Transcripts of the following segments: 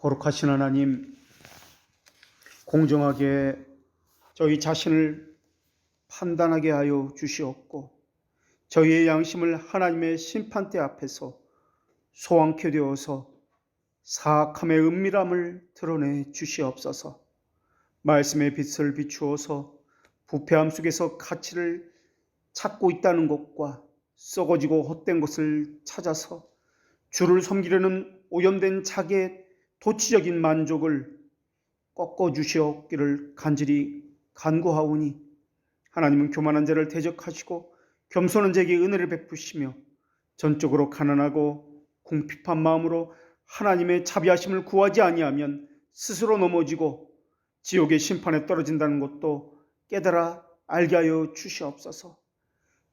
거룩하신 하나님, 공정하게 저희 자신을 판단하게 하여 주시옵고 저희의 양심을 하나님의 심판대 앞에서 소왕케 되어서 사악함의 은밀함을 드러내 주시옵소서. 말씀의 빛을 비추어서 부패함 속에서 가치를 찾고 있다는 것과 썩어지고 헛된 것을 찾아서 주를 섬기려는 오염된 자기의 도치적인 만족을 꺾어주시옵기를 간절히 간구하오니, 하나님은 교만한 자를 대적하시고 겸손한 자에게 은혜를 베푸시며 전적으로 가난하고 궁핍한 마음으로 하나님의 자비하심을 구하지 아니하면 스스로 넘어지고 지옥의 심판에 떨어진다는 것도 깨달아 알게 하여 주시옵소서.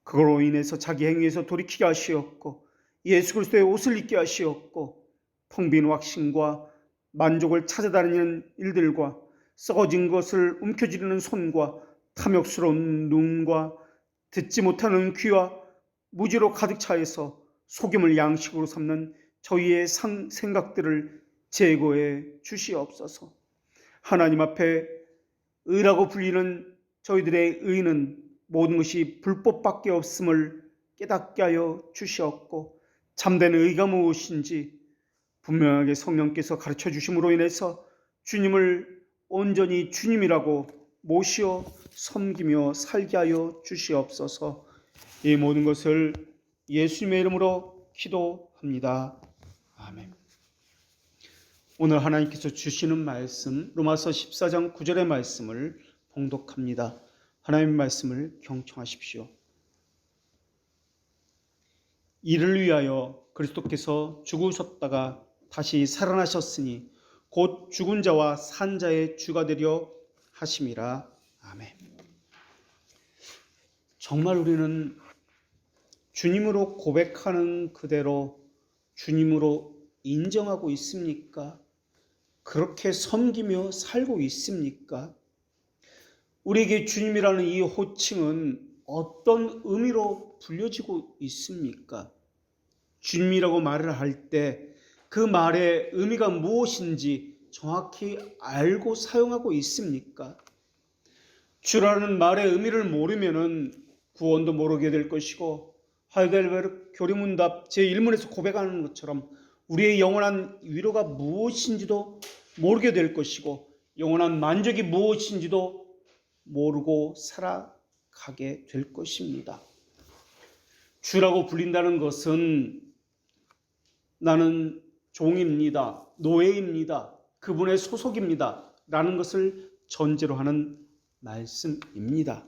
그걸로 인해서 자기 행위에서 돌이키게 하시옵고 예수 그리스도의 옷을 입게 하시옵고 텅 빈 확신과 만족을 찾아다니는 일들과 썩어진 것을 움켜쥐는 손과 탐욕스러운 눈과 듣지 못하는 귀와 무지로 가득 차여서 속임을 양식으로 삼는 저희의 생각들을 제거해 주시옵소서. 하나님 앞에 의라고 불리는 저희들의 의는 모든 것이 불법밖에 없음을 깨닫게 하여 주시옵고 참된 의가 무엇인지 분명하게 성령께서 가르쳐 주심으로 인해서 주님을 온전히 주님이라고 모시어 섬기며 살게 하여 주시옵소서. 이 모든 것을 예수님의 이름으로 기도합니다. 아멘. 오늘 하나님께서 주시는 말씀, 로마서 14장 9절의 말씀을 봉독합니다. 하나님의 말씀을 경청하십시오. 이를 위하여 그리스도께서 죽으셨다가 다시 살아나셨으니 곧 죽은 자와 산 자의 주가 되려 하심이라. 아멘. 정말 우리는 주님으로 고백하는 그대로 주님으로 인정하고 있습니까? 그렇게 섬기며 살고 있습니까? 우리에게 주님이라는 이 호칭은 어떤 의미로 불려지고 있습니까? 주님이라고 말을 할 때 그 말의 의미가 무엇인지 정확히 알고 사용하고 있습니까? 주라는 말의 의미를 모르면 구원도 모르게 될 것이고, 하이델베르 교리문답 제1문에서 고백하는 것처럼 우리의 영원한 위로가 무엇인지도 모르게 될 것이고, 영원한 만족이 무엇인지도 모르고 살아가게 될 것입니다. 주라고 불린다는 것은 나는 종입니다, 노예입니다, 그분의 소속입니다 라는 것을 전제로 하는 말씀입니다.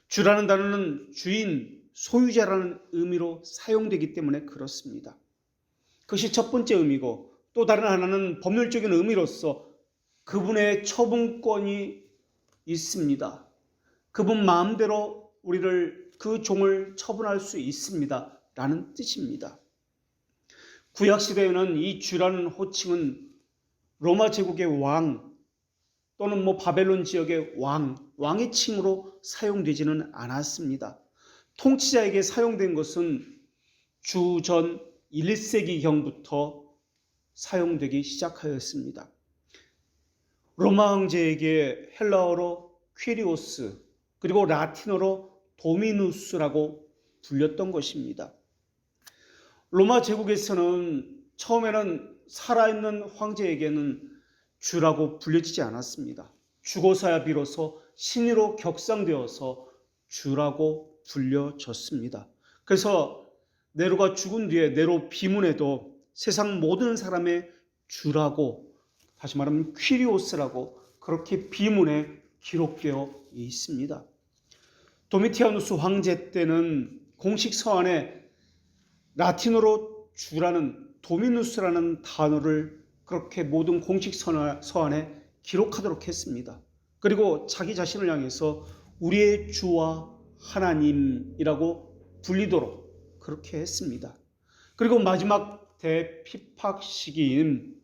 주라는 단어는 주인, 소유자라는 의미로 사용되기 때문에 그렇습니다. 그것이 첫 번째 의미고, 또 다른 하나는 법률적인 의미로서 그분의 처분권이 있습니다. 그분 마음대로 우리를, 그 종을 처분할 수 있습니다 라는 뜻입니다. 구약시대에는 이 주라는 호칭은 로마 제국의 왕 또는 바벨론 지역의 왕의 칭으로 사용되지는 않았습니다. 통치자에게 사용된 것은 주전 1세기경부터 사용되기 시작하였습니다. 로마 황제에게 헬라어로 퀴리오스, 그리고 라틴어로 도미누스라고 불렸던 것입니다. 로마 제국에서는 처음에는 살아있는 황제에게는 주라고 불려지지 않았습니다. 죽어서야 비로소 신의로 격상되어서 주라고 불려졌습니다. 그래서 네로가 죽은 뒤에 네로 비문에도 세상 모든 사람의 주라고, 다시 말하면 퀴리오스라고 그렇게 비문에 기록되어 있습니다. 도미티아누스 황제 때는 공식 서한에 라틴어로 주라는 도미누스라는 단어를 그렇게 모든 공식 서한에 기록하도록 했습니다. 그리고 자기 자신을 향해서 우리의 주와 하나님이라고 불리도록 그렇게 했습니다. 그리고 마지막 대피팍 시기인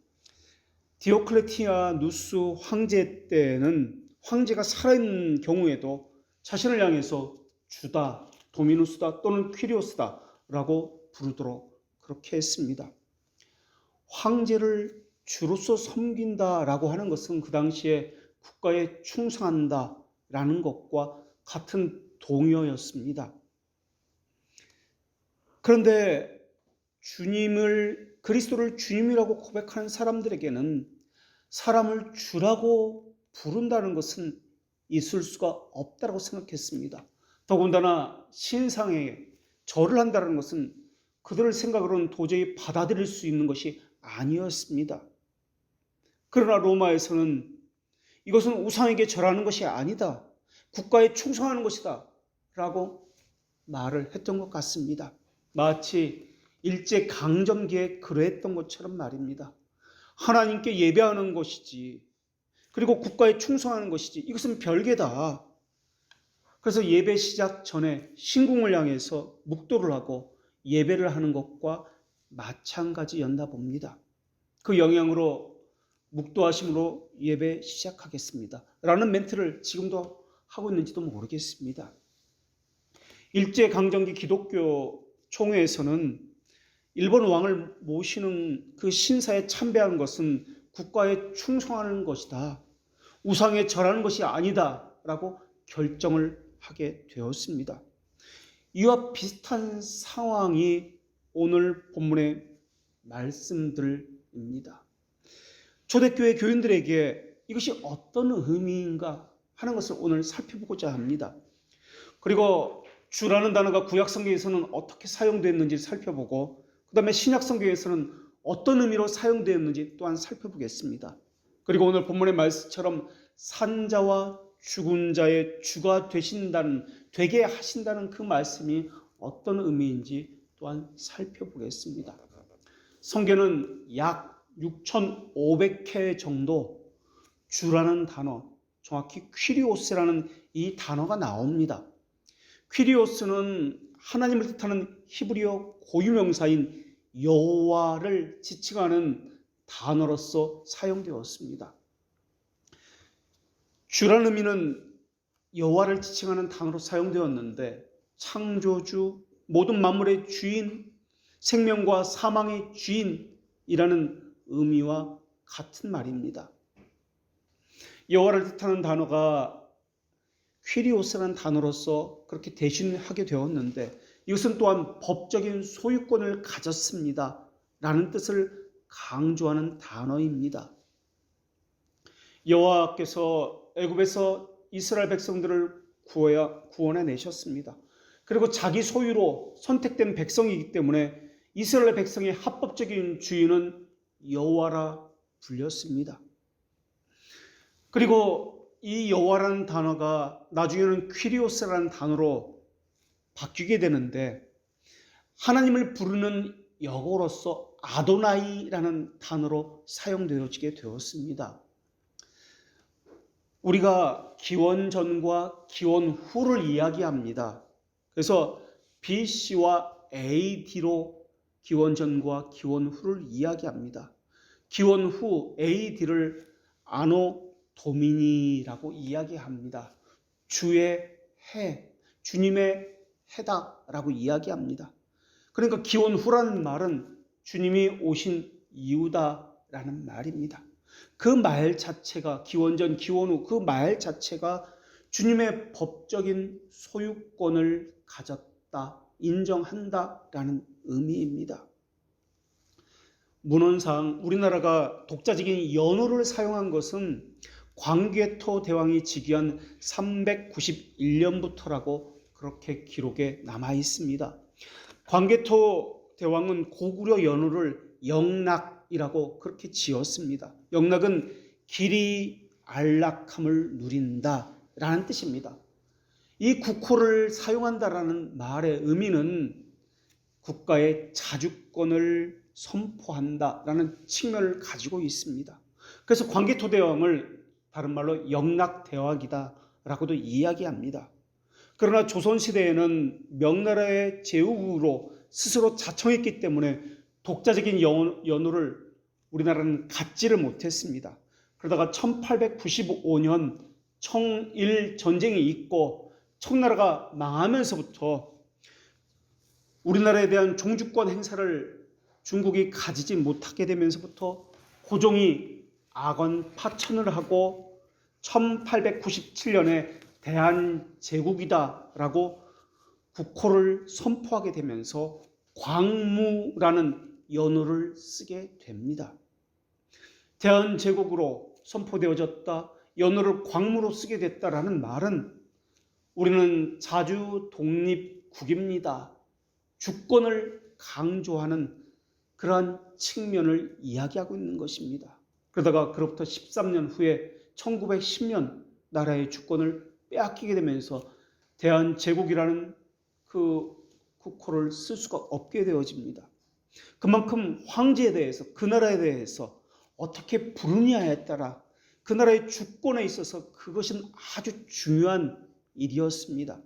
디오클레티아누스 황제 때는 황제가 살아있는 경우에도 자신을 향해서 주다, 도미누스다 또는 퀴리오스다 라고 부르도록 그렇게 했습니다. 황제를 주로서 섬긴다라고 하는 것은 그 당시에 국가에 충성한다라는 것과 같은 동요였습니다. 그런데 그리스도를 주님이라고 고백하는 사람들에게는 사람을 주라고 부른다는 것은 있을 수가 없다고 생각했습니다. 더군다나 신상에 절을 한다는 것은 그들의 생각으로는 도저히 받아들일 수 있는 것이 아니었습니다. 그러나 로마에서는 이것은 우상에게 절하는 것이 아니다, 국가에 충성하는 것이다 라고 말을 했던 것 같습니다. 마치 일제강점기에 그러했던 것처럼 말입니다. 하나님께 예배하는 것이지, 그리고 국가에 충성하는 것이지, 이것은 별개다. 그래서 예배 시작 전에 신궁을 향해서 묵도를 하고 예배를 하는 것과 마찬가지였나 봅니다. 그 영향으로 묵도하심으로 예배 시작하겠습니다 라는 멘트를 지금도 하고 있는지도 모르겠습니다. 일제강점기 기독교 총회에서는 일본 왕을 모시는 그 신사에 참배하는 것은 국가에 충성하는 것이다, 우상에 절하는 것이 아니다 라고 결정을 하게 되었습니다. 이와 비슷한 상황이 오늘 본문의 말씀들입니다. 초대교회 교인들에게 이것이 어떤 의미인가 하는 것을 오늘 살펴보고자 합니다. 그리고 주라는 단어가 구약성경에서는 어떻게 사용되었는지 살펴보고, 그 다음에 신약성경에서는 어떤 의미로 사용되었는지 또한 살펴보겠습니다. 그리고 오늘 본문의 말씀처럼 산자와 죽은 자의 주가 되게 하신다는 그 말씀이 어떤 의미인지 또한 살펴보겠습니다. 성경은 약 6,500회 정도 주라는 단어, 정확히 퀴리오스라는 이 단어가 나옵니다. 퀴리오스는 하나님을 뜻하는 히브리어 고유명사인 여호와를 지칭하는 단어로서 사용되었습니다. 주라는 의미는 여호와를 지칭하는 단어로 사용되었는데, 창조주, 모든 만물의 주인, 생명과 사망의 주인이라는 의미와 같은 말입니다. 여호와를 뜻하는 단어가 퀴리오스라는 단어로서 그렇게 대신하게 되었는데, 이것은 또한 법적인 소유권을 가졌습니다 라는 뜻을 강조하는 단어입니다. 여호와께서 애굽에서 이스라엘 백성들을 구원해 내셨습니다. 그리고 자기 소유로 선택된 백성이기 때문에 이스라엘 백성의 합법적인 주인은 여호와라 불렸습니다. 그리고 이 여호와라는 단어가 나중에는 퀴리오스라는 단어로 바뀌게 되는데, 하나님을 부르는 영어로서 아도나이라는 단어로 사용되어지게 되었습니다. 우리가 기원 전과 기원 후를 이야기합니다. 그래서 BC와 AD로 기원 전과 기원 후를 이야기합니다. 기원 후 AD를 아노 도미니라고 이야기합니다. 주의 해, 주님의 해다라고 이야기합니다. 그러니까 기원 후라는 말은 주님이 오신 이유다라는 말입니다. 그 말 자체가, 기원전 기원 후 그 말 자체가 주님의 법적인 소유권을 가졌다, 인정한다라는 의미입니다. 문헌상 우리나라가 독자적인 연호를 사용한 것은 광개토 대왕이 즉위한 391년부터라고 그렇게 기록에 남아 있습니다. 광개토 대왕은 고구려 연호를 영락이라고 그렇게 지었습니다. 영락은 길이 안락함을 누린다 라는 뜻입니다. 이 국호를 사용한다라는 말의 의미는 국가의 자주권을 선포한다라는 측면을 가지고 있습니다. 그래서 광개토 대왕을 다른 말로 영락대왕이다라고도 이야기합니다. 그러나 조선시대에는 명나라의 제후국으로 스스로 자청했기 때문에 독자적인 연호를 우리나라는 갖지를 못했습니다. 그러다가 1895년 청일 전쟁이 있고 청나라가 망하면서부터 우리나라에 대한 종주권 행사를 중국이 가지지 못하게 되면서부터 고종이 악언 파천을 하고 1897년에 대한제국이다라고 국호를 선포하게 되면서 광무라는 연호를 쓰게 됩니다. 대한제국으로 선포되어졌다, 연호를 광무로 쓰게 됐다라는 말은 우리는 자주 독립국입니다, 주권을 강조하는 그러한 측면을 이야기하고 있는 것입니다. 그러다가 그로부터 13년 후에 1910년 나라의 주권을 빼앗기게 되면서 대한제국이라는 그 국호를 쓸 수가 없게 되어집니다. 그만큼 황제에 대해서, 그 나라에 대해서 어떻게 부르냐에 따라 그 나라의 주권에 있어서 그것은 아주 중요한 일이었습니다.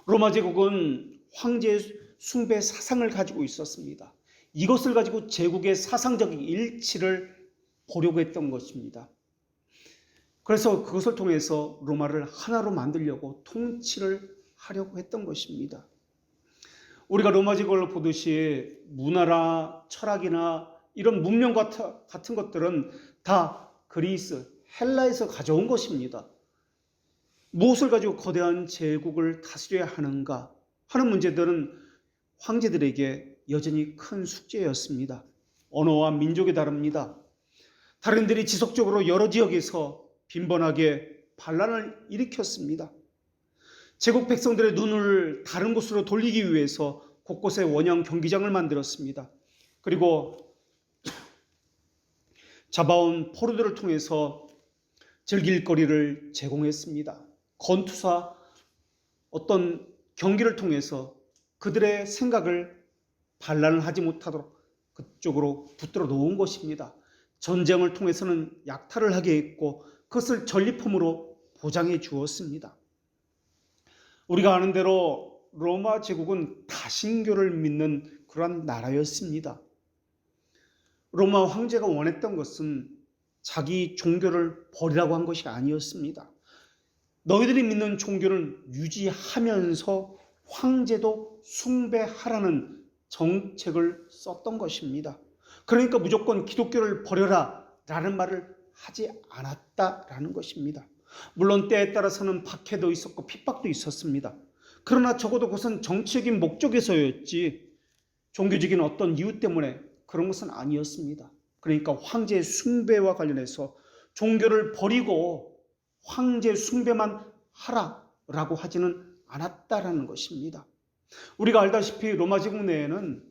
로마 제국은 황제의 숭배 사상을 가지고 있었습니다. 이것을 가지고 제국의 사상적인 일치를 보려고 했던 것입니다. 그래서 그것을 통해서 로마를 하나로 만들려고 통치를 하려고 했던 것입니다. 우리가 로마 제국을 보듯이 문화나 철학이나 이런 문명 같은 것들은 다 그리스, 헬라에서 가져온 것입니다. 무엇을 가지고 거대한 제국을 다스려야 하는가 하는 문제들은 황제들에게 여전히 큰 숙제였습니다. 언어와 민족이 다릅니다. 달인들이 지속적으로 여러 지역에서 빈번하게 반란을 일으켰습니다. 제국 백성들의 눈을 다른 곳으로 돌리기 위해서 곳곳에 원형 경기장을 만들었습니다. 그리고 잡아온 포로들을 통해서 즐길 거리를 제공했습니다. 권투사 어떤 경기를 통해서 그들의 생각을 반란을 하지 못하도록 그쪽으로 붙들어 놓은 것입니다. 전쟁을 통해서는 약탈을 하게 했고 그것을 전리품으로 보장해 주었습니다. 우리가 아는 대로 로마 제국은 다신교를 믿는 그러한 나라였습니다. 로마 황제가 원했던 것은 자기 종교를 버리라고 한 것이 아니었습니다. 너희들이 믿는 종교를 유지하면서 황제도 숭배하라는 정책을 썼던 것입니다. 그러니까 무조건 기독교를 버려라 라는 말을 하지 않았다라는 것입니다. 물론 때에 따라서는 박해도 있었고 핍박도 있었습니다. 그러나 적어도 그것은 정치적인 목적에서였지 종교적인 어떤 이유 때문에 그런 것은 아니었습니다. 그러니까 황제의 숭배와 관련해서 종교를 버리고 황제 숭배만 하라라고 하지는 않았다라는 것입니다. 우리가 알다시피 로마 제국 내에는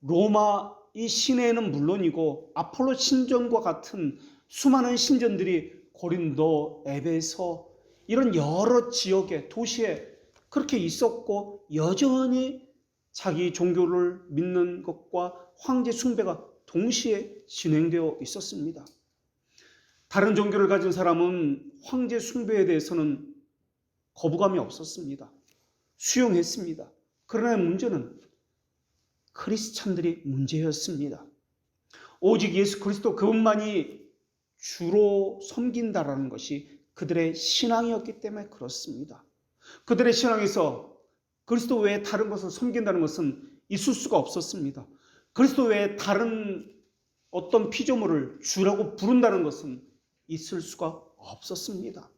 로마 이 시내에는 물론이고 아폴로 신전과 같은 수많은 신전들이 고린도, 에베소 이런 여러 지역의 도시에 그렇게 있었고 여전히 자기 종교를 믿는 것과 황제 숭배가 동시에 진행되어 있었습니다. 다른 종교를 가진 사람은 황제 숭배에 대해서는 거부감이 없었습니다. 수용했습니다. 그러나 문제는 크리스찬들이 문제였습니다. 오직 예수 그리스도 그분만이 주로 섬긴다라는 것이 그들의 신앙이었기 때문에 그렇습니다. 그들의 신앙에서 그리스도 외에 다른 것을 섬긴다는 것은 있을 수가 없었습니다. 그리스도 외에 다른 어떤 피조물을 주라고 부른다는 것은 있을 수가 없었습니다.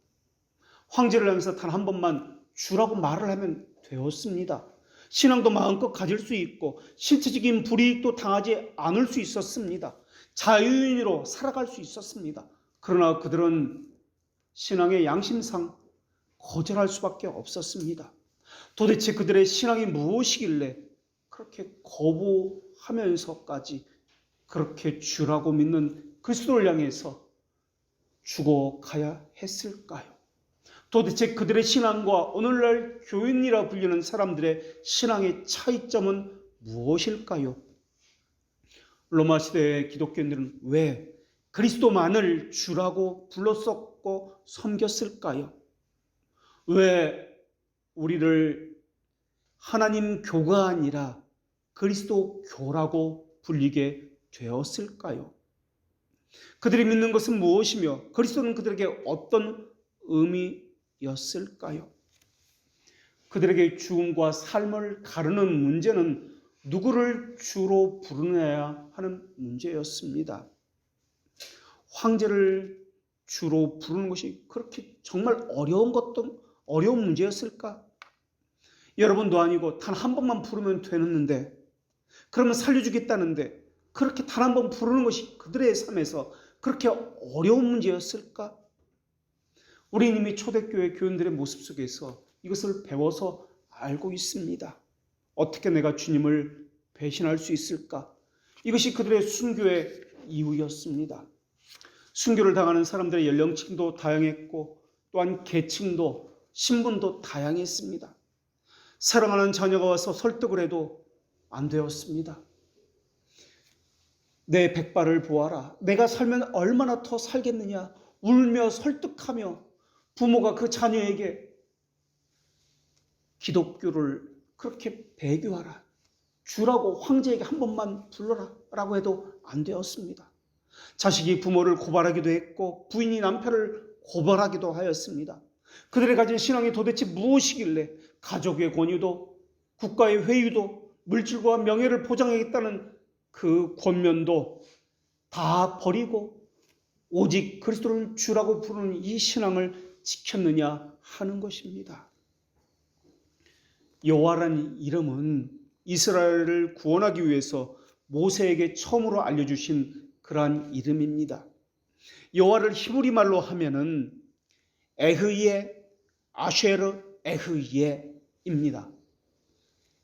황제를 향해서 단 한 번만 주라고 말을 하면 되었습니다. 신앙도 마음껏 가질 수 있고 실체적인 불이익도 당하지 않을 수 있었습니다. 자유인으로 살아갈 수 있었습니다. 그러나 그들은 신앙의 양심상 거절할 수밖에 없었습니다. 도대체 그들의 신앙이 무엇이길래 그렇게 거부하면서까지 그렇게 주라고 믿는 그리스도를 향해서 죽어가야 했을까요? 도대체 그들의 신앙과 오늘날 교인이라 불리는 사람들의 신앙의 차이점은 무엇일까요? 로마 시대의 기독교인들은 왜 그리스도만을 주라고 불렀었고 섬겼을까요? 왜 우리를 하나님 교가 아니라 그리스도 교라고 불리게 되었을까요? 그들이 믿는 것은 무엇이며 그리스도는 그들에게 어떤 의미였을까요? 그들에게 죽음과 삶을 가르는 문제는 누구를 주로 부르느냐 하는 문제였습니다. 황제를 주로 부르는 것이 그렇게 정말 어려운 문제였을까? 여러분도 아니고 단 한 번만 부르면 되는데, 그러면 살려주겠다는데 그렇게 단 한 번 부르는 것이 그들의 삶에서 그렇게 어려운 문제였을까? 우리는 이미 초대교회 교인들의 모습 속에서 이것을 배워서 알고 있습니다. 어떻게 내가 주님을 배신할 수 있을까? 이것이 그들의 순교의 이유였습니다. 순교를 당하는 사람들의 연령층도 다양했고 또한 계층도 신분도 다양했습니다. 사랑하는 자녀가 와서 설득을 해도 안 되었습니다. 내 백발을 보아라. 내가 살면 얼마나 더 살겠느냐. 울며 설득하며 부모가 그 자녀에게 기독교를 그렇게 배교하라. 주라고 황제에게 한 번만 불러라 라고 해도 안 되었습니다. 자식이 부모를 고발하기도 했고 부인이 남편을 고발하기도 하였습니다. 그들이 가진 신앙이 도대체 무엇이길래 가족의 권유도 국가의 회유도 물질과 명예를 보장하겠다는 그 권면도 다 버리고 오직 그리스도를 주라고 부르는 이 신앙을 지켰느냐 하는 것입니다. 여호와라는 이름은 이스라엘을 구원하기 위해서 모세에게 처음으로 알려주신 그러한 이름입니다. 여호와를 히브리 말로 하면은 에흐예, 아쉐르, 에흐예입니다.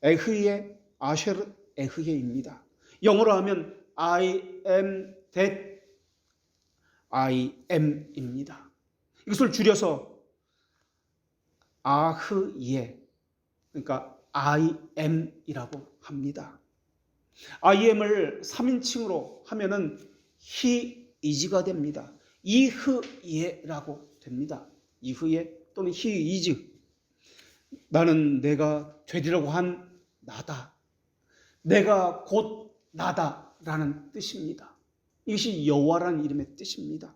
에흐예, 아쉐르, 에흐예입니다. 영어로 하면 I am that I am입니다. 이것을 줄여서 아흐예, 그러니까 I am이라고 합니다. I am을 3인칭으로 하면은 he is가 됩니다. 이흐예라고 됩니다. 이흐예 또는 he is. 나는 내가 되리라고 한 나다. 내가 곧 나다라는 뜻입니다. 이것이 여호와라는 이름의 뜻입니다.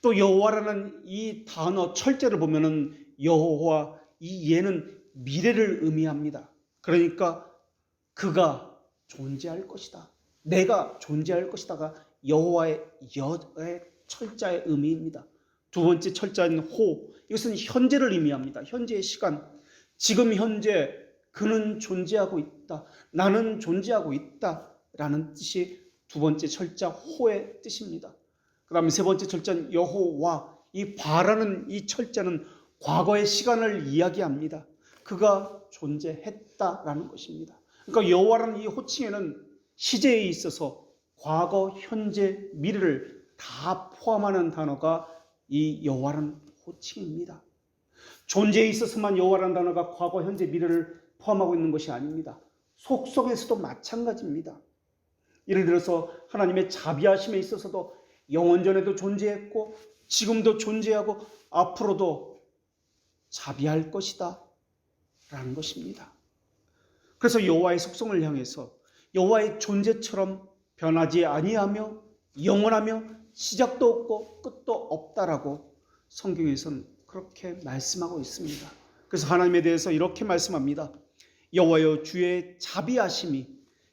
또 여호와라는 이 단어 철자를 보면은 여호와 이 예는 미래를 의미합니다. 그러니까 그가 존재할 것이다. 내가 존재할 것이다가 여호와의 여의 철자의 의미입니다. 두 번째 철자인 호, 이것은 현재를 의미합니다. 현재의 시간, 지금 현재 그는 존재하고 있다. 나는 존재하고 있다. 라는 뜻이 두 번째 철자 호의 뜻입니다. 그 다음에 세 번째 철자는 여호와, 이 바라는 이 철자는 과거의 시간을 이야기합니다. 그가 존재했다라는 것입니다. 그러니까 여호와라는 이 호칭에는 시제에 있어서 과거, 현재, 미래를 다 포함하는 단어가 이 여호와라는 호칭입니다. 존재에 있어서만 여호와라는 단어가 과거, 현재, 미래를 포함하고 있는 것이 아닙니다. 속성에서도 마찬가지입니다. 예를 들어서 하나님의 자비하심에 있어서도 영원전에도 존재했고 지금도 존재하고 앞으로도 자비할 것이다 라는 것입니다. 그래서 여호와의 속성을 향해서 여호와의 존재처럼 변하지 아니하며 영원하며 시작도 없고 끝도 없다라고 성경에서는 그렇게 말씀하고 있습니다. 그래서 하나님에 대해서 이렇게 말씀합니다. 여호와여 주의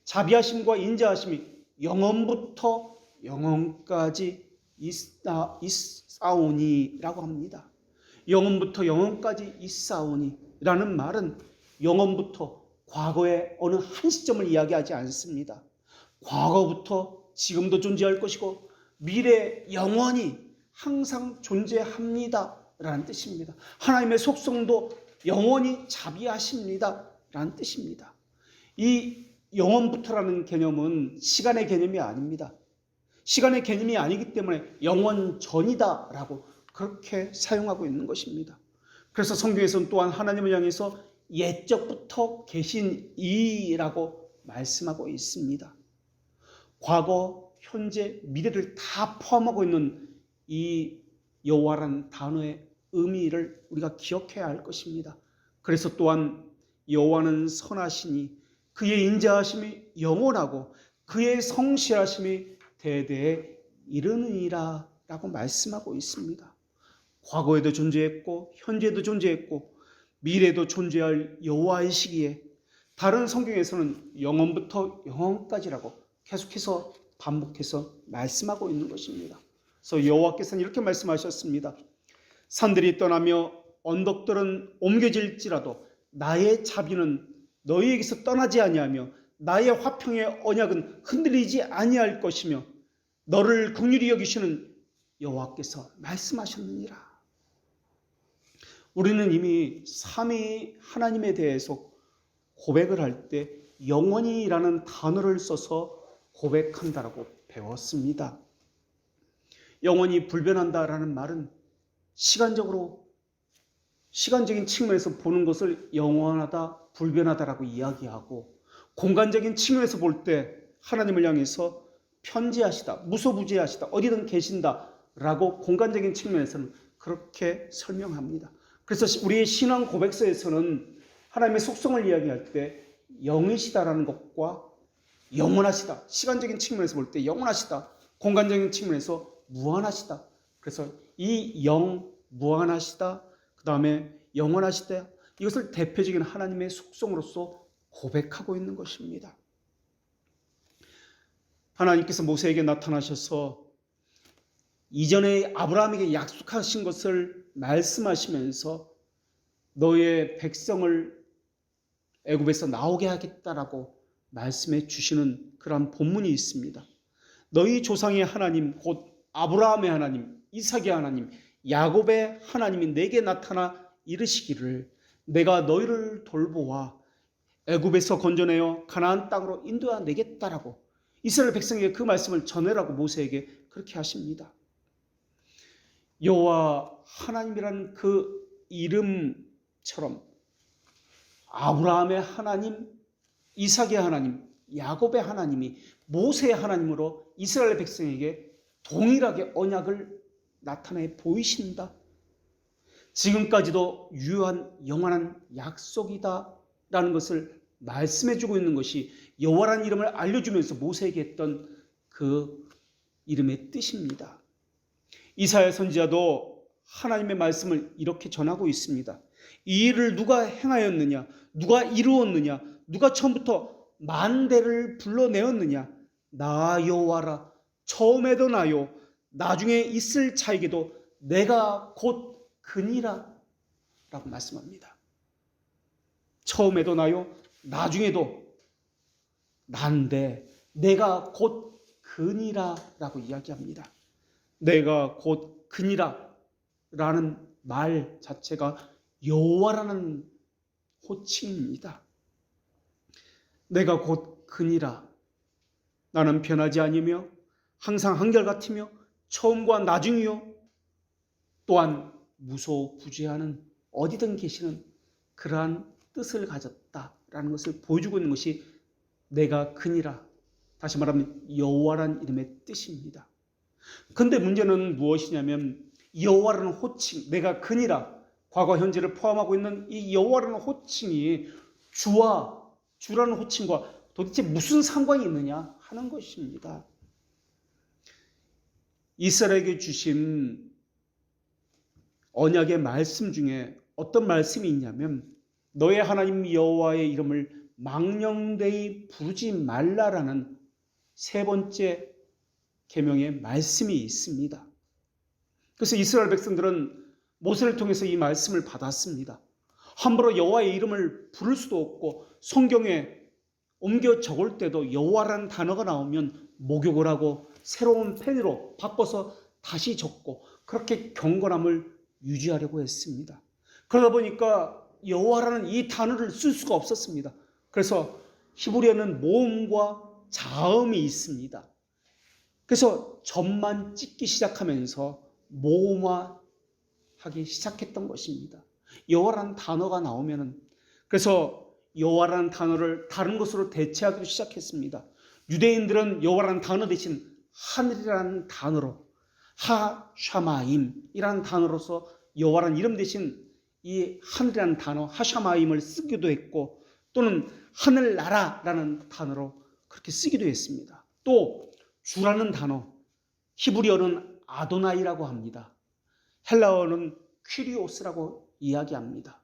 자비하심과 인자하심이 영원부터 영원까지 있사오니라고 합니다. 영원부터 영원까지 있사오니라는 말은 영원부터 과거의 어느 한 시점을 이야기하지 않습니다. 과거부터 지금도 존재할 것이고 미래 영원히 항상 존재합니다 라는 뜻입니다. 하나님의 속성도 영원히 자비하십니다 라는 뜻입니다. 이 영원부터라는 개념은 시간의 개념이 아닙니다. 시간의 개념이 아니기 때문에 영원 전이다 라고 그렇게 사용하고 있는 것입니다. 그래서 성경에서는 또한 하나님을 향해서 옛적부터 계신 이라고 말씀하고 있습니다. 과거, 현재, 미래를 다 포함하고 있는 이 여호와라는 단어의 의미를 우리가 기억해야 할 것입니다. 그래서 또한 여호와는 선하시니 그의 인자하심이 영원하고 그의 성실하심이 대대에 이르느니라 라고 말씀하고 있습니다. 과거에도 존재했고 현재도 존재했고 미래도 존재할 여호와이시기에 다른 성경에서는 영원부터 영원까지라고 계속해서 반복해서 말씀하고 있는 것입니다. 그래서 여호와께서는 이렇게 말씀하셨습니다. 산들이 떠나며 언덕들은 옮겨질지라도 나의 자비는 너희에게서 떠나지 아니하며 나의 화평의 언약은 흔들리지 아니할 것이며 너를 긍휼히 여기시는 여호와께서 말씀하셨느니라. 우리는 이미 삼위 하나님에 대해서 고백을 할 때 영원히라는 단어를 써서 고백한다라고 배웠습니다. 영원히 불변한다라는 말은 시간적인 측면에서 보는 것을 영원하다, 불변하다라고 이야기하고, 공간적인 측면에서 볼 때 하나님을 향해서 편지하시다, 무소부지하시다, 어디든 계신다라고 공간적인 측면에서는 그렇게 설명합니다. 그래서 우리의 신앙 고백서에서는 하나님의 속성을 이야기할 때 영이시다라는 것과 영원하시다, 시간적인 측면에서 볼 때 영원하시다, 공간적인 측면에서 무한하시다. 그래서 이 무한하시다, 그 다음에 영원하시다, 이것을 대표적인 하나님의 속성으로서 고백하고 있는 것입니다. 하나님께서 모세에게 나타나셔서 이전에 아브라함에게 약속하신 것을 말씀하시면서 너의 백성을 애굽에서 나오게 하겠다라고 말씀해 주시는 그러한 본문이 있습니다. 너희 조상의 하나님, 곧 아브라함의 하나님, 이삭의 하나님, 야곱의 하나님이 내게 나타나 이르시기를 내가 너희를 돌보아 애굽에서 건져내어 가나안 땅으로 인도해 내겠다라고 이스라엘 백성에게 그 말씀을 전해라고 모세에게 그렇게 하십니다. 여호와 하나님이라는 그 이름처럼 아브라함의 하나님, 이삭의 하나님, 야곱의 하나님이 모세의 하나님으로 이스라엘 백성에게 동일하게 언약을 나타내 보이신다. 지금까지도 유효한 영원한 약속이다라는 것을 말씀해주고 있는 것이 여호와라는 이름을 알려주면서 모세에게 했던 그 이름의 뜻입니다. 이사야 선지자도 하나님의 말씀을 이렇게 전하고 있습니다. 이 일을 누가 행하였느냐? 누가 이루었느냐? 누가 처음부터 만대를 불러내었느냐? 나 여호와라. 처음에도 나요, 나중에 있을 자에게도 내가 곧 그니라 라고 말씀합니다. 처음에도 나요, 나중에도 난데 내가 곧 그니라 라고 이야기합니다. 내가 곧 그니라 라는 말 자체가 여호와라는 호칭입니다. 내가 곧 그니라. 나는 변하지 아니며 항상 한결같으며 처음과 나중이요 또한 무소부지하는 어디든 계시는 그러한 뜻을 가졌다라는 것을 보여주고 있는 것이 내가 그니라, 다시 말하면 여호와라는 이름의 뜻입니다. 그런데 문제는 무엇이냐면 여호와라는 호칭, 내가 그니라, 과거 현재를 포함하고 있는 이 여호와라는 호칭이 주라는 호칭과 도대체 무슨 상관이 있느냐 하는 것입니다. 이스라엘에게 주신 언약의 말씀 중에 어떤 말씀이 있냐면 너의 하나님 여호와의 이름을 망령되이 부르지 말라라는 세 번째 계명의 말씀이 있습니다. 그래서 이스라엘 백성들은 모세를 통해서 이 말씀을 받았습니다. 함부로 여호와의 이름을 부를 수도 없고 성경에 옮겨 적을 때도 여호와라는 단어가 나오면 목욕을 하고 새로운 펜으로 바꿔서 다시 적고 그렇게 경건함을 유지하려고 했습니다. 그러다 보니까 여호와라는 이 단어를 쓸 수가 없었습니다. 그래서 히브리어는 모음과 자음이 있습니다. 그래서 점만 찍기 시작하면서 모음화하기 시작했던 것입니다. 여호와라는 단어가 나오면은, 그래서 여호와라는 단어를 다른 것으로 대체하기도 시작했습니다. 유대인들은 여호와라는 단어 대신 하늘이라는 단어로 하샤마임이라는 단어로서 여호와라는 이름 대신 이 하늘이라는 단어 하샤마임을 쓰기도 했고, 또는 하늘나라라는 단어로 그렇게 쓰기도 했습니다. 또 주라는 단어, 히브리어는 아도나이라고 합니다. 헬라어는 퀴리오스라고 이야기합니다.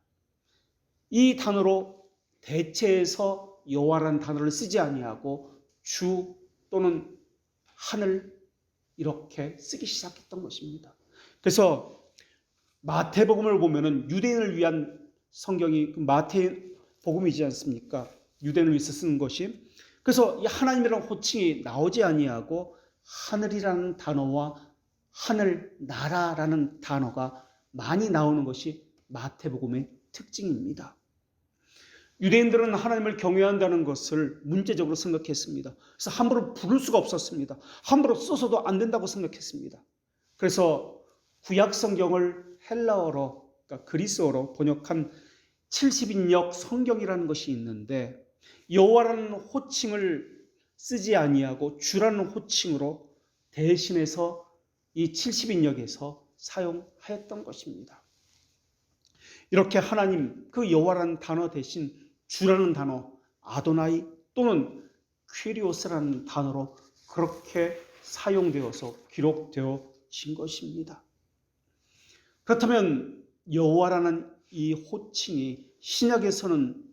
이 단어로 대체해서 여호와라는 단어를 쓰지 아니하고 주 또는 하늘 이렇게 쓰기 시작했던 것입니다. 그래서 마태복음을 보면은 유대인을 위한 성경이 마태복음이지 않습니까? 유대인을 위해서 쓰는 것이. 그래서 이 하나님이라는 호칭이 나오지 아니하고 하늘이라는 단어와 하늘 나라라는 단어가 많이 나오는 것이 마태복음의 특징입니다. 유대인들은 하나님을 경외한다는 것을 문제적으로 생각했습니다. 그래서 함부로 부를 수가 없었습니다. 함부로 써서도 안 된다고 생각했습니다. 그래서 구약 성경을 헬라어로, 그러니까 그리스어로 번역한 70인역 성경이라는 것이 있는데 여호와라는 호칭을 쓰지 아니하고 주라는 호칭으로 대신해서 이 70인역에서 사용하였던 것입니다. 이렇게 하나님, 그 여호와라는 단어 대신 주라는 단어, 아도나이 또는 퀴리오스라는 단어로 그렇게 사용되어서 기록되어진 것입니다. 그렇다면 여호와라는 이 호칭이 신약에서는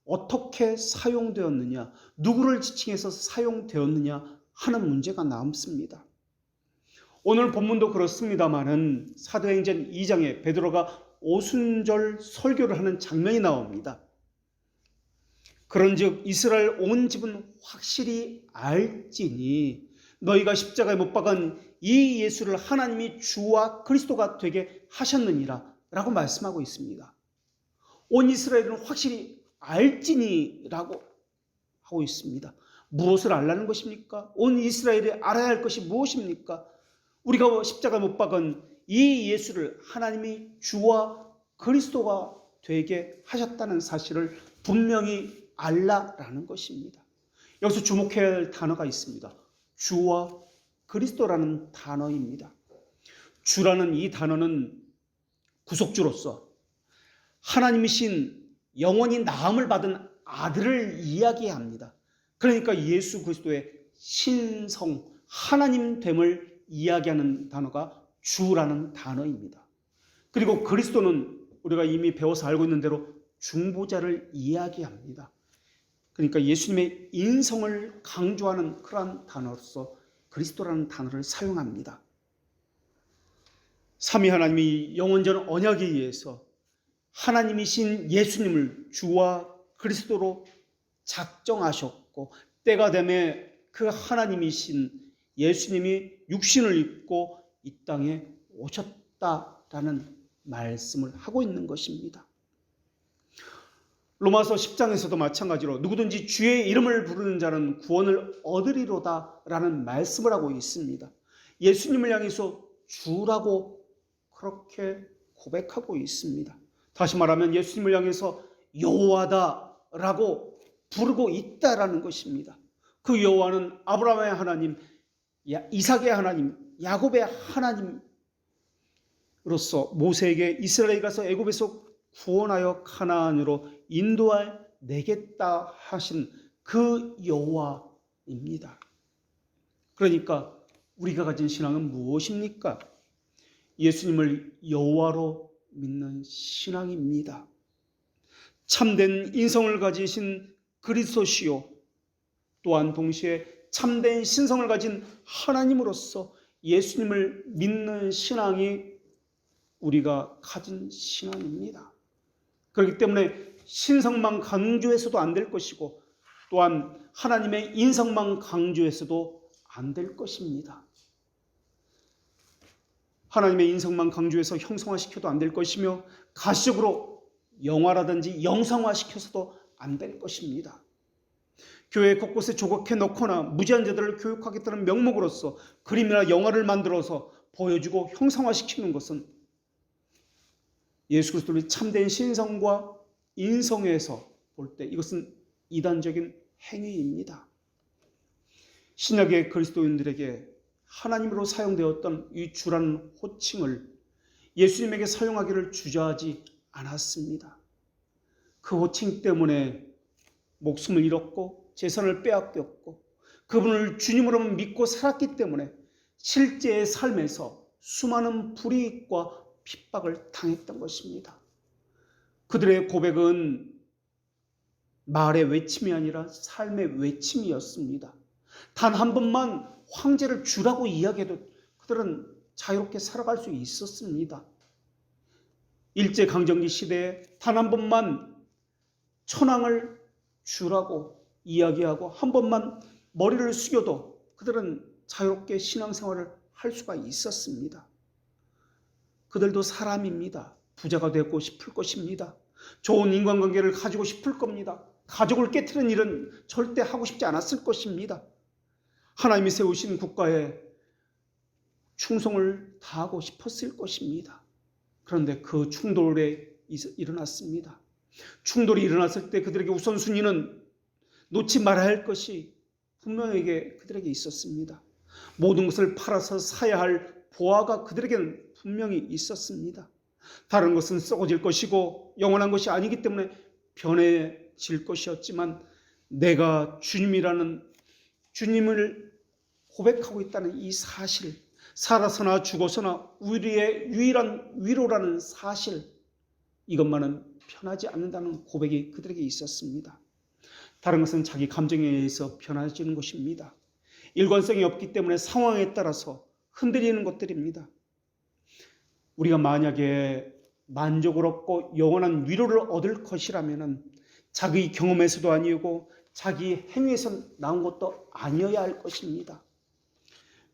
어떻게 사용되었느냐, 누구를 지칭해서 사용되었느냐 하는 문제가 남습니다. 오늘 본문도 그렇습니다마는 사도행전 2장에 베드로가 오순절 설교를 하는 장면이 나옵니다. 그런즉 이스라엘 온 집은 확실히 알지니 너희가 십자가에 못 박은 이 예수를 하나님이 주와 그리스도가 되게 하셨느니라 라고 말씀하고 있습니다. 온 이스라엘은 확실히 알지니라고 하고 있습니다. 무엇을 알라는 것입니까? 온 이스라엘이 알아야 할 것이 무엇입니까? 우리가 십자가에 못 박은 이 예수를 하나님이 주와 그리스도가 되게 하셨다는 사실을 분명히 알라라는 것입니다. 여기서 주목해야 할 단어가 있습니다. 주와 그리스도라는 단어입니다. 주라는 이 단어는 구속주로서 하나님이신 영원히 나음을 받은 아들을 이야기합니다. 그러니까 예수 그리스도의 신성, 하나님됨을 이야기하는 단어가 주라는 단어입니다. 그리고 그리스도는 우리가 이미 배워서 알고 있는 대로 중보자를 이야기합니다. 그러니까 예수님의 인성을 강조하는 그러한 단어로서 그리스도라는 단어를 사용합니다. 삼위 하나님이 영원전 언약에 의해서 하나님이신 예수님을 주와 그리스도로 작정하셨고 때가 되매 그 하나님이신 예수님이 육신을 입고 이 땅에 오셨다라는 말씀을 하고 있는 것입니다. 로마서 10장에서도 마찬가지로 누구든지 주의 이름을 부르는 자는 구원을 얻으리로다 라는 말씀을 하고 있습니다. 예수님을 향해서 주라고 그렇게 고백하고 있습니다. 다시 말하면 예수님을 향해서 여호와다 라고 부르고 있다라는 것입니다. 그 여호와는 아브라함의 하나님, 이삭의 하나님, 야곱의 하나님으로서 모세에게 이스라엘에 가서 애굽에서 구원하여 가나안으로 인도할 내겠다 하신 그 여호와입니다. 그러니까 우리가 가진 신앙은 무엇입니까? 예수님을 여호와로 믿는 신앙입니다. 참된 인성을 가지신 그리스도시요 또한 동시에 참된 신성을 가진 하나님으로서 예수님을 믿는 신앙이 우리가 가진 신앙입니다. 그렇기 때문에 신성만 강조해서도 안 될 것이고 또한 하나님의 인성만 강조해서도 안 될 것입니다. 하나님의 인성만 강조해서 형성화시켜도 안 될 것이며 가시적으로 영화라든지 영상화시켜서도 안 될 것입니다. 교회 곳곳에 조각해 놓거나 무지한 자들을 교육하겠다는 명목으로서 그림이나 영화를 만들어서 보여주고 형상화시키는 것은 예수 그리스도의 참된 신성과 인성에서 볼 때 이것은 이단적인 행위입니다. 신약의 그리스도인들에게 하나님으로 사용되었던 이 주라는 호칭을 예수님에게 사용하기를 주저하지 않았습니다. 그 호칭 때문에 목숨을 잃었고 재산을 빼앗겼고 그분을 주님으로 믿고 살았기 때문에 실제의 삶에서 수많은 불이익과 핍박을 당했던 것입니다. 그들의 고백은 말의 외침이 아니라 삶의 외침이었습니다. 단 한 번만 황제를 주라고 이야기해도 그들은 자유롭게 살아갈 수 있었습니다. 일제강점기 시대에 단 한 번만 천황을 주라고 이야기하고 한 번만 머리를 숙여도 그들은 자유롭게 신앙생활을 할 수가 있었습니다. 그들도 사람입니다. 부자가 되고 싶을 것입니다. 좋은 인간관계를 가지고 싶을 겁니다. 가족을 깨트리는 일은 절대 하고 싶지 않았을 것입니다. 하나님이 세우신 국가에 충성을 다하고 싶었을 것입니다. 그런데 그 충돌에 일어났습니다. 충돌이 일어났을 때 그들에게 우선순위는 놓지 말아야 할 것이 분명하게 그들에게 있었습니다. 모든 것을 팔아서 사야 할 보화가 그들에게는 분명히 있었습니다. 다른 것은 썩어질 것이고 영원한 것이 아니기 때문에 변해질 것이었지만 내가 주님을 고백하고 있다는 이 사실, 살아서나 죽어서나 우리의 유일한 위로라는 사실, 이것만은 변하지 않는다는 고백이 그들에게 있었습니다. 다른 것은 자기 감정에 의해서 변화지는 것입니다. 일관성이 없기 때문에 상황에 따라서 흔들리는 것들입니다. 우리가 만약에 만족을 얻고 영원한 위로를 얻을 것이라면 자기 경험에서도 아니고 자기 행위에서 나온 것도 아니어야 할 것입니다.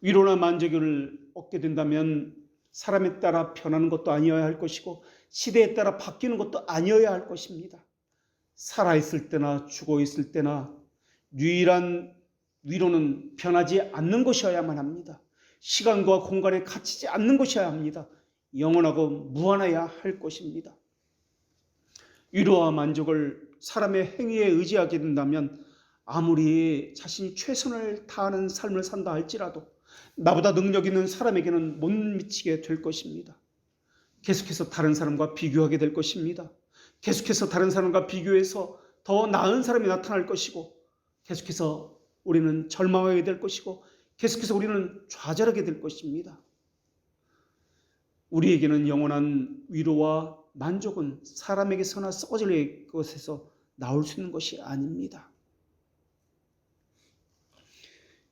위로나 만족을 얻게 된다면 사람에 따라 변하는 것도 아니어야 할 것이고 시대에 따라 바뀌는 것도 아니어야 할 것입니다. 살아있을 때나 죽어있을 때나 유일한 위로는 변하지 않는 것이어야만 합니다. 시간과 공간에 갇히지 않는 것이어야 합니다. 영원하고 무한해야 할 것입니다. 위로와 만족을 사람의 행위에 의지하게 된다면 아무리 자신이 최선을 다하는 삶을 산다 할지라도 나보다 능력 있는 사람에게는 못 미치게 될 것입니다. 계속해서 다른 사람과 비교하게 될 것입니다. 계속해서 다른 사람과 비교해서 더 나은 사람이 나타날 것이고 계속해서 우리는 절망하게 될 것이고 계속해서 우리는 좌절하게 될 것입니다. 우리에게는 영원한 위로와 만족은 사람에게서나 썩어질 것에서 나올 수 있는 것이 아닙니다.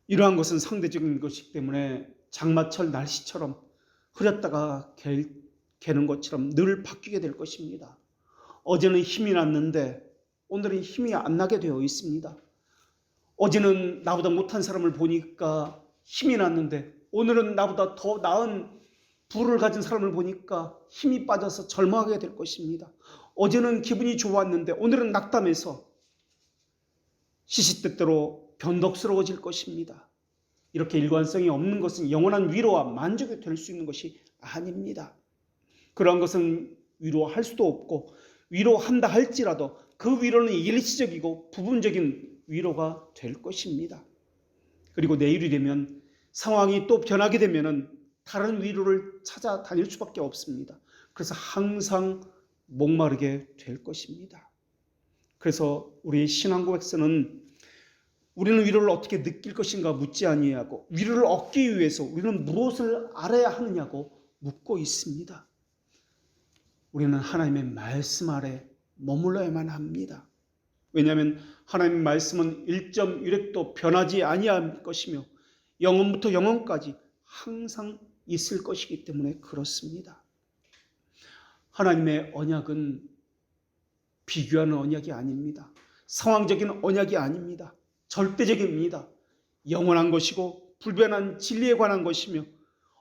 이러한 것은 상대적인 것이기 때문에 장마철 날씨처럼 흐렸다가 개는 것처럼 늘 바뀌게 될 것입니다. 어제는 힘이 났는데 오늘은 힘이 안 나게 되어 있습니다. 어제는 나보다 못한 사람을 보니까 힘이 났는데 오늘은 나보다 더 나은 부를 가진 사람을 보니까 힘이 빠져서 절망하게 될 것입니다. 어제는 기분이 좋았는데 오늘은 낙담해서 시시때때로 변덕스러워질 것입니다. 이렇게 일관성이 없는 것은 영원한 위로와 만족이 될 수 있는 것이 아닙니다. 그러한 것은 위로할 수도 없고 위로한다 할지라도 그 위로는 일시적이고 부분적인 위로가 될 것입니다. 그리고 내일이 되면 상황이 또 변하게 되면 다른 위로를 찾아다닐 수밖에 없습니다. 그래서 항상 목마르게 될 것입니다. 그래서 우리 신앙 고백서는 우리는 위로를 어떻게 느낄 것인가 묻지 아니하고 위로를 얻기 위해서 우리는 무엇을 알아야 하느냐고 묻고 있습니다. 우리는 하나님의 말씀 아래 머물러야만 합니다. 왜냐하면 하나님의 말씀은 1.1획도 변하지 아니할 것이며 영원부터 영원까지 항상 있을 것이기 때문에 그렇습니다. 하나님의 언약은 비교하는 언약이 아닙니다. 상황적인 언약이 아닙니다. 절대적입니다. 영원한 것이고 불변한 진리에 관한 것이며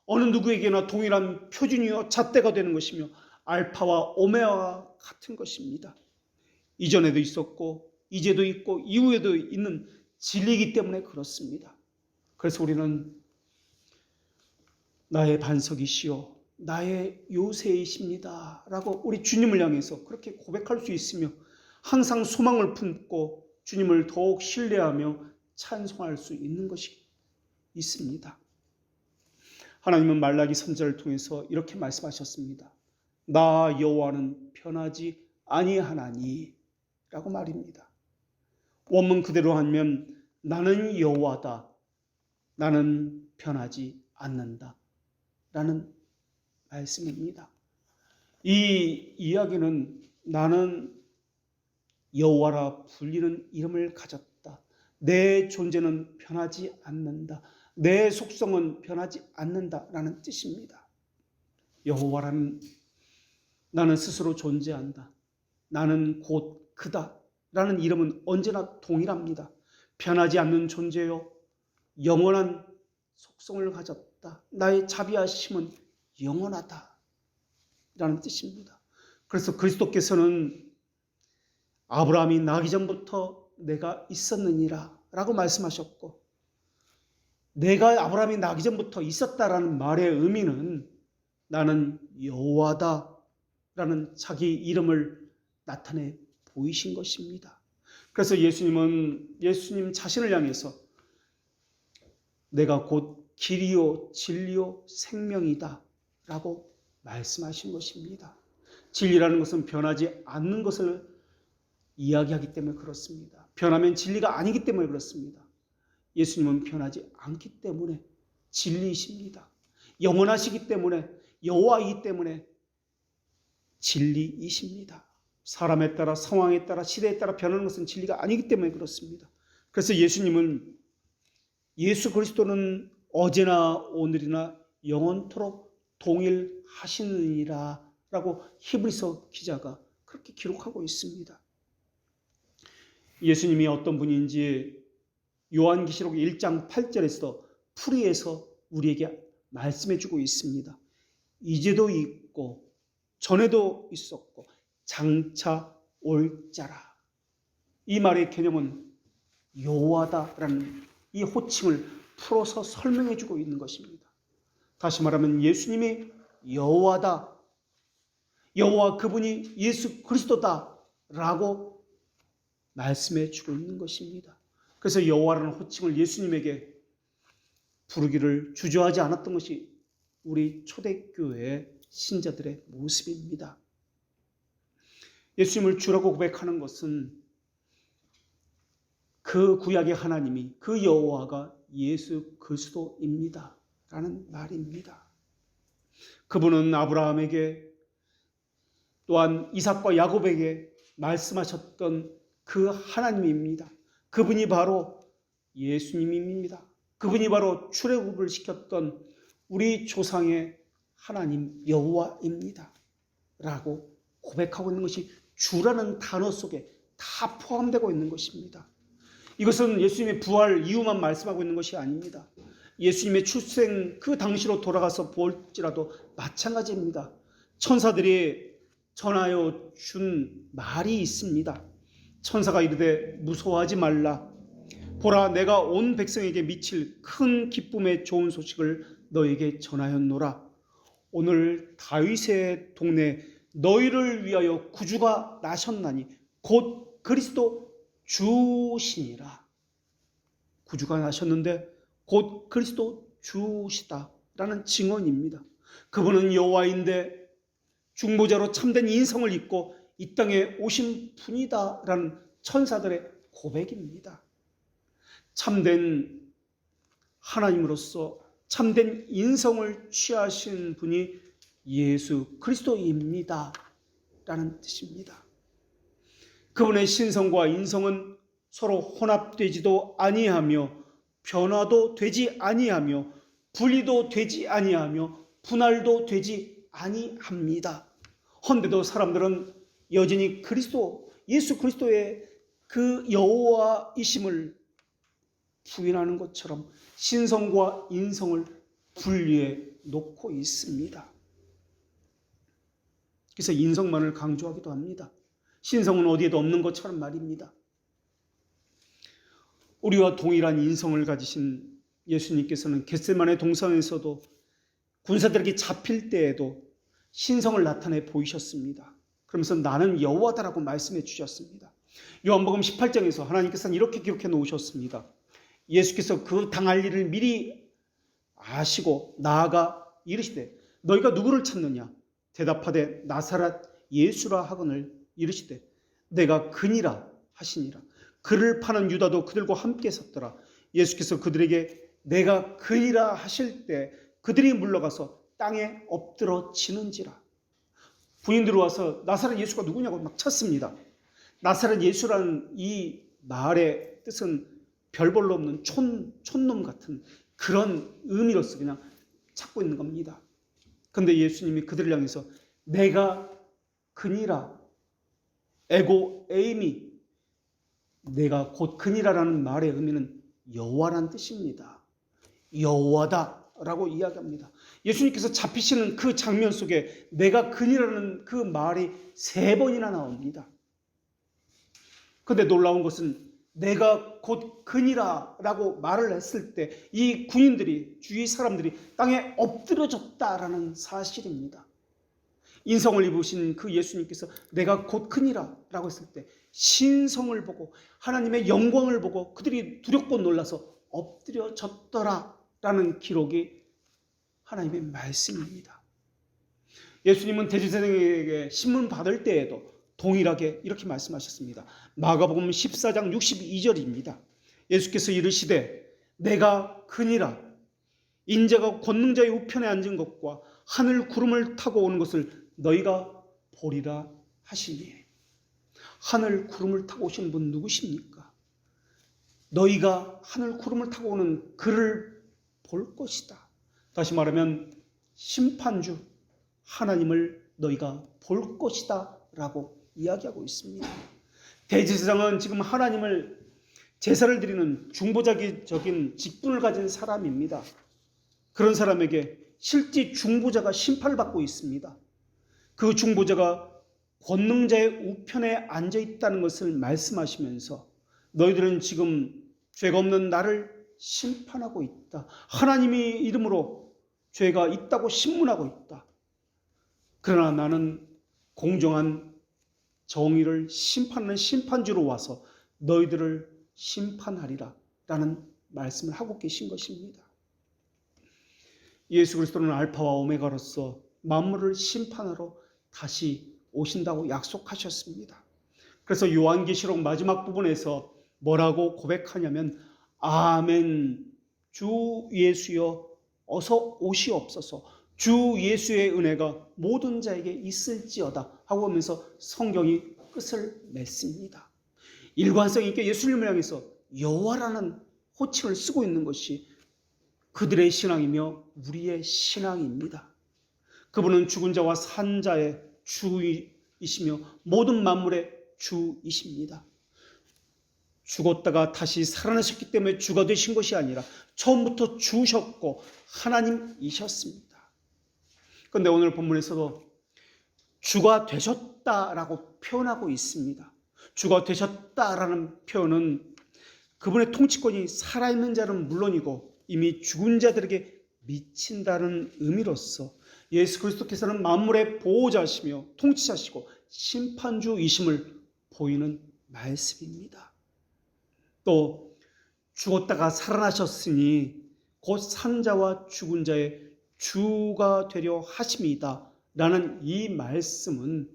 어느 누구에게나 동일한 표준이요 잣대가 되는 것이며 알파와 오메가와 같은 것입니다. 이전에도 있었고 이제도 있고 이후에도 있는 진리이기 때문에 그렇습니다. 그래서 우리는 나의 반석이시요 나의 요새이십니다 라고 우리 주님을 향해서 그렇게 고백할 수 있으며 항상 소망을 품고 주님을 더욱 신뢰하며 찬송할 수 있는 것이 있습니다. 하나님은 말라기 선지자를 통해서 이렇게 말씀하셨습니다. 나 여호와는 변하지 아니하나니 라고 말입니다. 원문 그대로 하면 나는 여호와다. 나는 변하지 않는다. 라는 말씀입니다. 이 이야기는 나는 여호와라 불리는 이름을 가졌다. 내 존재는 변하지 않는다. 내 속성은 변하지 않는다라는 뜻입니다. 여호와라는 나는 스스로 존재한다. 나는 곧 그다. 라는 이름은 언제나 동일합니다. 변하지 않는 존재요. 영원한 속성을 가졌다. 나의 자비하심은 영원하다. 라는 뜻입니다. 그래서 그리스도께서는 아브라함이 나기 전부터 내가 있었느니라 라고 말씀하셨고, 내가 아브라함이 나기 전부터 있었다라는 말의 의미는 나는 여호와다 라는 자기 이름을 나타내 보이신 것입니다. 그래서 예수님 자신을 향해서 내가 곧 길이요 진리요 생명이다 라고 말씀하신 것입니다. 진리라는 것은 변하지 않는 것을 이야기하기 때문에 그렇습니다. 변하면 진리가 아니기 때문에 그렇습니다. 예수님은 변하지 않기 때문에 진리이십니다. 영원하시기 때문에, 여호와이기 때문에 진리이십니다. 사람에 따라, 상황에 따라, 시대에 따라 변하는 것은 진리가 아니기 때문에 그렇습니다. 그래서 예수 그리스도는 어제나 오늘이나 영원토록 동일하시느니라 라고 히브리서 기자가 그렇게 기록하고 있습니다. 예수님이 어떤 분인지 요한계시록 1장 8절에서 풀이해서 우리에게 말씀해주고 있습니다. 이제도 있고 전에도 있었고 장차 올 자라. 이 말의 개념은 여호와다라는 이 호칭을 풀어서 설명해주고 있는 것입니다. 다시 말하면 예수님이 여호와다, 여호와 그분이 예수 그리스도다라고 말씀해주고 있는 것입니다. 그래서 여호와라는 호칭을 예수님에게 부르기를 주저하지 않았던 것이 우리 초대교회 신자들의 모습입니다. 예수님을 주라고 고백하는 것은 그 구약의 하나님이, 그 여호와가 예수 그리스도입니다 라는 말입니다. 그분은 아브라함에게 또한 이삭과 야곱에게 말씀하셨던 그 하나님입니다. 그분이 바로 예수님입니다. 그분이 바로 출애굽을 시켰던 우리 조상의 하나님 여호와입니다 라고 고백하고 있는 것이 주라는 단어 속에 다 포함되고 있는 것입니다. 이것은 예수님의 부활 이후만 말씀하고 있는 것이 아닙니다. 예수님의 출생 그 당시로 돌아가서 볼지라도 마찬가지입니다. 천사들이 전하여 준 말이 있습니다. 천사가 이르되 무서워하지 말라. 보라, 내가 온 백성에게 미칠 큰 기쁨의 좋은 소식을 너에게 전하였노라. 오늘 다윗의 동네 너희를 위하여 구주가 나셨나니 곧 그리스도 주시니라. 구주가 나셨는데 곧 그리스도 주시다라는 증언입니다. 그분은 여호와인데 중보자로 참된 인성을 입고 이 땅에 오신 분이다라는 천사들의 고백입니다. 참된 하나님으로서 참된 인성을 취하신 분이 예수 그리스도입니다 라는 뜻입니다. 그분의 신성과 인성은 서로 혼합되지도 아니하며 변화도 되지 아니하며 분리도 되지 아니하며 분할도 되지 아니합니다. 헌데도 사람들은 여전히 예수 그리스도의 그 여호와이심을 부인하는 것처럼 신성과 인성을 분리해 놓고 있습니다. 그래서 인성만을 강조하기도 합니다. 신성은 어디에도 없는 것처럼 말입니다. 우리와 동일한 인성을 가지신 예수님께서는 겟세마네 동산에서도 군사들에게 잡힐 때에도 신성을 나타내 보이셨습니다. 그러면서 나는 여호와다라고 말씀해 주셨습니다. 요한복음 18장에서 하나님께서는 이렇게 기록해 놓으셨습니다. 예수께서 그 당할 일을 미리 아시고 나아가 이르시되 너희가 누구를 찾느냐? 대답하되 나사렛 예수라 하거늘 이르시되 내가 그니라 하시니라. 그를 파는 유다도 그들과 함께 섰더라. 예수께서 그들에게 내가 그니라 하실 때 그들이 물러가서 땅에 엎드러 지는지라. 부인들이 와서 나사렛 예수가 누구냐고 막 찾습니다. 나사렛 예수라는 이 말의 뜻은 별 볼로 없는 촌놈 같은 그런 의미로서 그냥 찾고 있는 겁니다. 그런데 예수님이 그들을 향해서 내가 그니라, 에고 에이미, 내가 곧 그니라라는 말의 의미는 여호와란 뜻입니다. 여호와다라고 이야기합니다. 예수님께서 잡히시는 그 장면 속에 내가 그니라는 그 말이 3번이나 나옵니다. 그런데 놀라운 것은 내가 곧 그니라라고 말을 했을 때 이 군인들이, 주위 사람들이 땅에 엎드려졌다라는 사실입니다. 인성을 입으신 그 예수님께서 내가 곧 그니라라고 했을 때 신성을 보고 하나님의 영광을 보고 그들이 두렵고 놀라서 엎드려졌더라라는 기록이 하나님의 말씀입니다. 예수님은 대제사장에게 신문 받을 때에도 동일하게 이렇게 말씀하셨습니다. 마가복음 14장 62절입니다. 예수께서 이르시되 내가 그니라, 인자가 권능자의 우편에 앉은 것과 하늘 구름을 타고 오는 것을 너희가 보리라 하시니. 하늘 구름을 타고 오신 분 누구십니까? 너희가 하늘 구름을 타고 오는 그를 볼 것이다. 다시 말하면 심판주 하나님을 너희가 볼 것이다 라고 이야기하고 있습니다. 대제사장은 지금 하나님을 제사를 드리는 중보자적인 직분을 가진 사람입니다. 그런 사람에게 실제 중보자가 심판을 받고 있습니다. 그 중보자가 권능자의 우편에 앉아 있다는 것을 말씀하시면서 너희들은 지금 죄가 없는 나를 심판하고 있다. 하나님의 이름으로 죄가 있다고 신문하고 있다. 그러나 나는 공정한 정의를 심판하는 심판주로 와서 너희들을 심판하리라 라는 말씀을 하고 계신 것입니다. 예수 그리스도는 알파와 오메가로서 만물을 심판하러 다시 오신다고 약속하셨습니다. 그래서 요한계시록 마지막 부분에서 뭐라고 고백하냐면 아멘, 주 예수여 어서 오시옵소서, 주 예수의 은혜가 모든 자에게 있을지어다 하고 하면서 성경이 끝을 맺습니다. 일관성 있게 예수님을 향해서 여호와라는 호칭을 쓰고 있는 것이 그들의 신앙이며 우리의 신앙입니다. 그분은 죽은 자와 산 자의 주이시며 모든 만물의 주이십니다. 죽었다가 다시 살아나셨기 때문에 주가 되신 것이 아니라 처음부터 주셨고 하나님이셨습니다. 그런데 오늘 본문에서도 주가 되셨다라고 표현하고 있습니다. 주가 되셨다라는 표현은 그분의 통치권이 살아있는 자는 물론이고 이미 죽은 자들에게 미친다는 의미로서 예수 그리스도께서는 만물의 보호자시며 통치자시고 심판주이심을 보이는 말씀입니다. 또 죽었다가 살아나셨으니 곧 산자와 죽은 자의 주가 되려 하심이다 라는 이 말씀은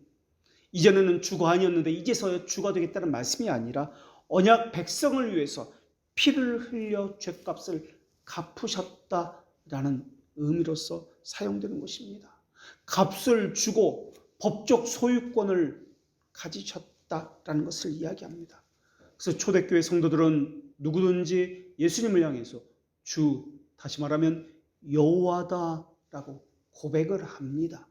이전에는 주가 아니었는데 이제서야 주가 되겠다는 말씀이 아니라 언약 백성을 위해서 피를 흘려 죄값을 갚으셨다라는 의미로서 사용되는 것입니다. 값을 주고 법적 소유권을 가지셨다라는 것을 이야기합니다. 그래서 초대교회 성도들은 누구든지 예수님을 향해서 주, 다시 말하면 여호와다라고 고백을 합니다.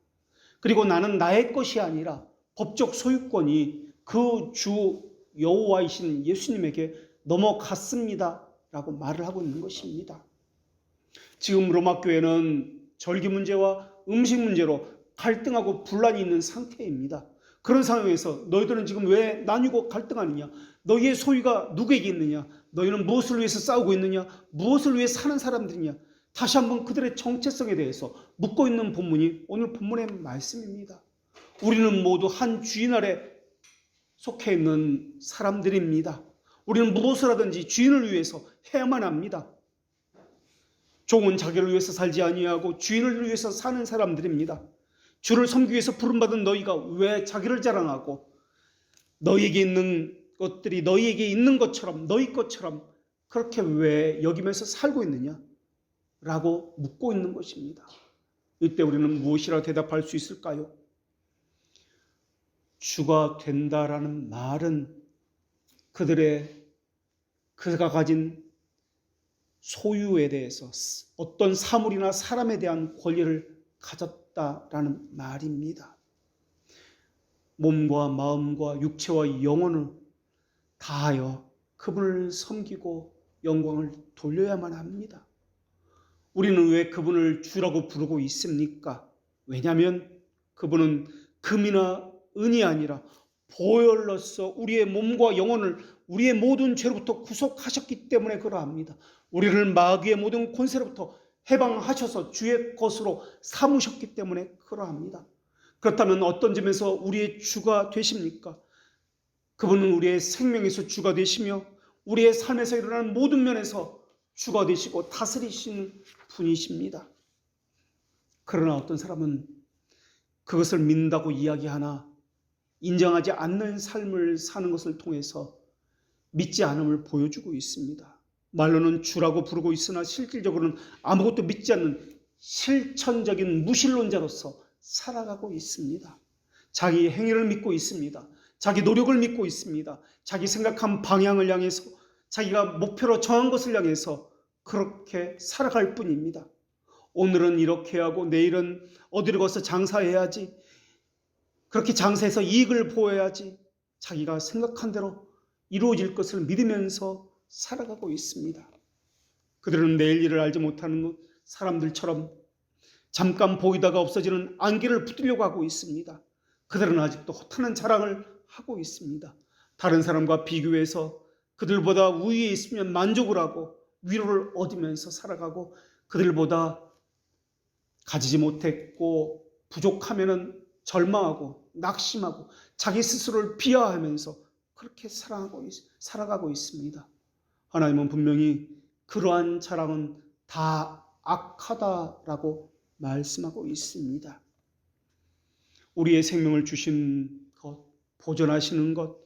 그리고 나는 나의 것이 아니라 법적 소유권이 그 주 여호와이신 예수님에게 넘어갔습니다 라고 말을 하고 있는 것입니다. 지금 로마 교회는 절기 문제와 음식 문제로 갈등하고 분란이 있는 상태입니다. 그런 상황에서 너희들은 지금 왜 나뉘고 갈등하느냐? 너희의 소유가 누구에게 있느냐? 너희는 무엇을 위해서 싸우고 있느냐? 무엇을 위해 사는 사람들이냐? 다시 한번 그들의 정체성에 대해서 묻고 있는 본문이 오늘 본문의 말씀입니다. 우리는 모두 한 주인 아래 속해 있는 사람들입니다. 우리는 무엇을 하든지 주인을 위해서 해야만 합니다. 종은 자기를 위해서 살지 아니하고 주인을 위해서 사는 사람들입니다. 주를 섬기기 위해서 부름받은 너희가 왜 자기를 자랑하고 너희에게 있는 것들이 너희에게 있는 것처럼 너희 것처럼 그렇게 왜 여기면서 살고 있느냐? 라고 묻고 있는 것입니다. 이때 우리는 무엇이라 대답할 수 있을까요? 주가 된다라는 말은 그가 가진 소유에 대해서 어떤 사물이나 사람에 대한 권리를 가졌다라는 말입니다. 몸과 마음과 육체와 영혼을 다하여 그분을 섬기고 영광을 돌려야만 합니다. 우리는 왜 그분을 주라고 부르고 있습니까? 왜냐하면 그분은 금이나 은이 아니라 보혈로서 우리의 몸과 영혼을 우리의 모든 죄로부터 구속하셨기 때문에 그러합니다. 우리를 마귀의 모든 권세로부터 해방하셔서 주의 것으로 삼으셨기 때문에 그러합니다. 그렇다면 어떤 점에서 우리의 주가 되십니까? 그분은 우리의 생명에서 주가 되시며 우리의 삶에서 일어나는 모든 면에서 주가 되시고 다스리시는 분이십니다. 그러나 어떤 사람은 그것을 믿는다고 이야기하나 인정하지 않는 삶을 사는 것을 통해서 믿지 않음을 보여주고 있습니다. 말로는 주라고 부르고 있으나 실질적으로는 아무것도 믿지 않는 실천적인 무신론자로서 살아가고 있습니다. 자기 행위를 믿고 있습니다. 자기 노력을 믿고 있습니다. 자기 생각한 방향을 향해서 자기가 목표로 정한 것을 향해서 그렇게 살아갈 뿐입니다. 오늘은 이렇게 하고 내일은 어디로 가서 장사해야지, 그렇게 장사해서 이익을 보여야지, 자기가 생각한 대로 이루어질 것을 믿으면서 살아가고 있습니다. 그들은 내일 일을 알지 못하는 사람들처럼 잠깐 보이다가 없어지는 안개를 붙이려고 하고 있습니다. 그들은 아직도 허탄한 자랑을 하고 있습니다. 다른 사람과 비교해서 그들보다 우위에 있으면 만족을 하고 위로를 얻으면서 살아가고, 그들보다 가지지 못했고 부족하면 절망하고 낙심하고 자기 스스로를 비하하면서 그렇게 살아가고 있습니다. 하나님은 분명히 그러한 자랑은 다 악하다라고 말씀하고 있습니다. 우리의 생명을 주신 것, 보존하시는 것,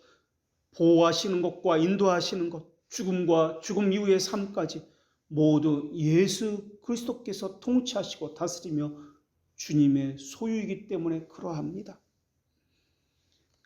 보호하시는 것과 인도하시는 것, 죽음과 죽음 이후의 삶까지 모두 예수 그리스도께서 통치하시고 다스리며 주님의 소유이기 때문에 그러합니다.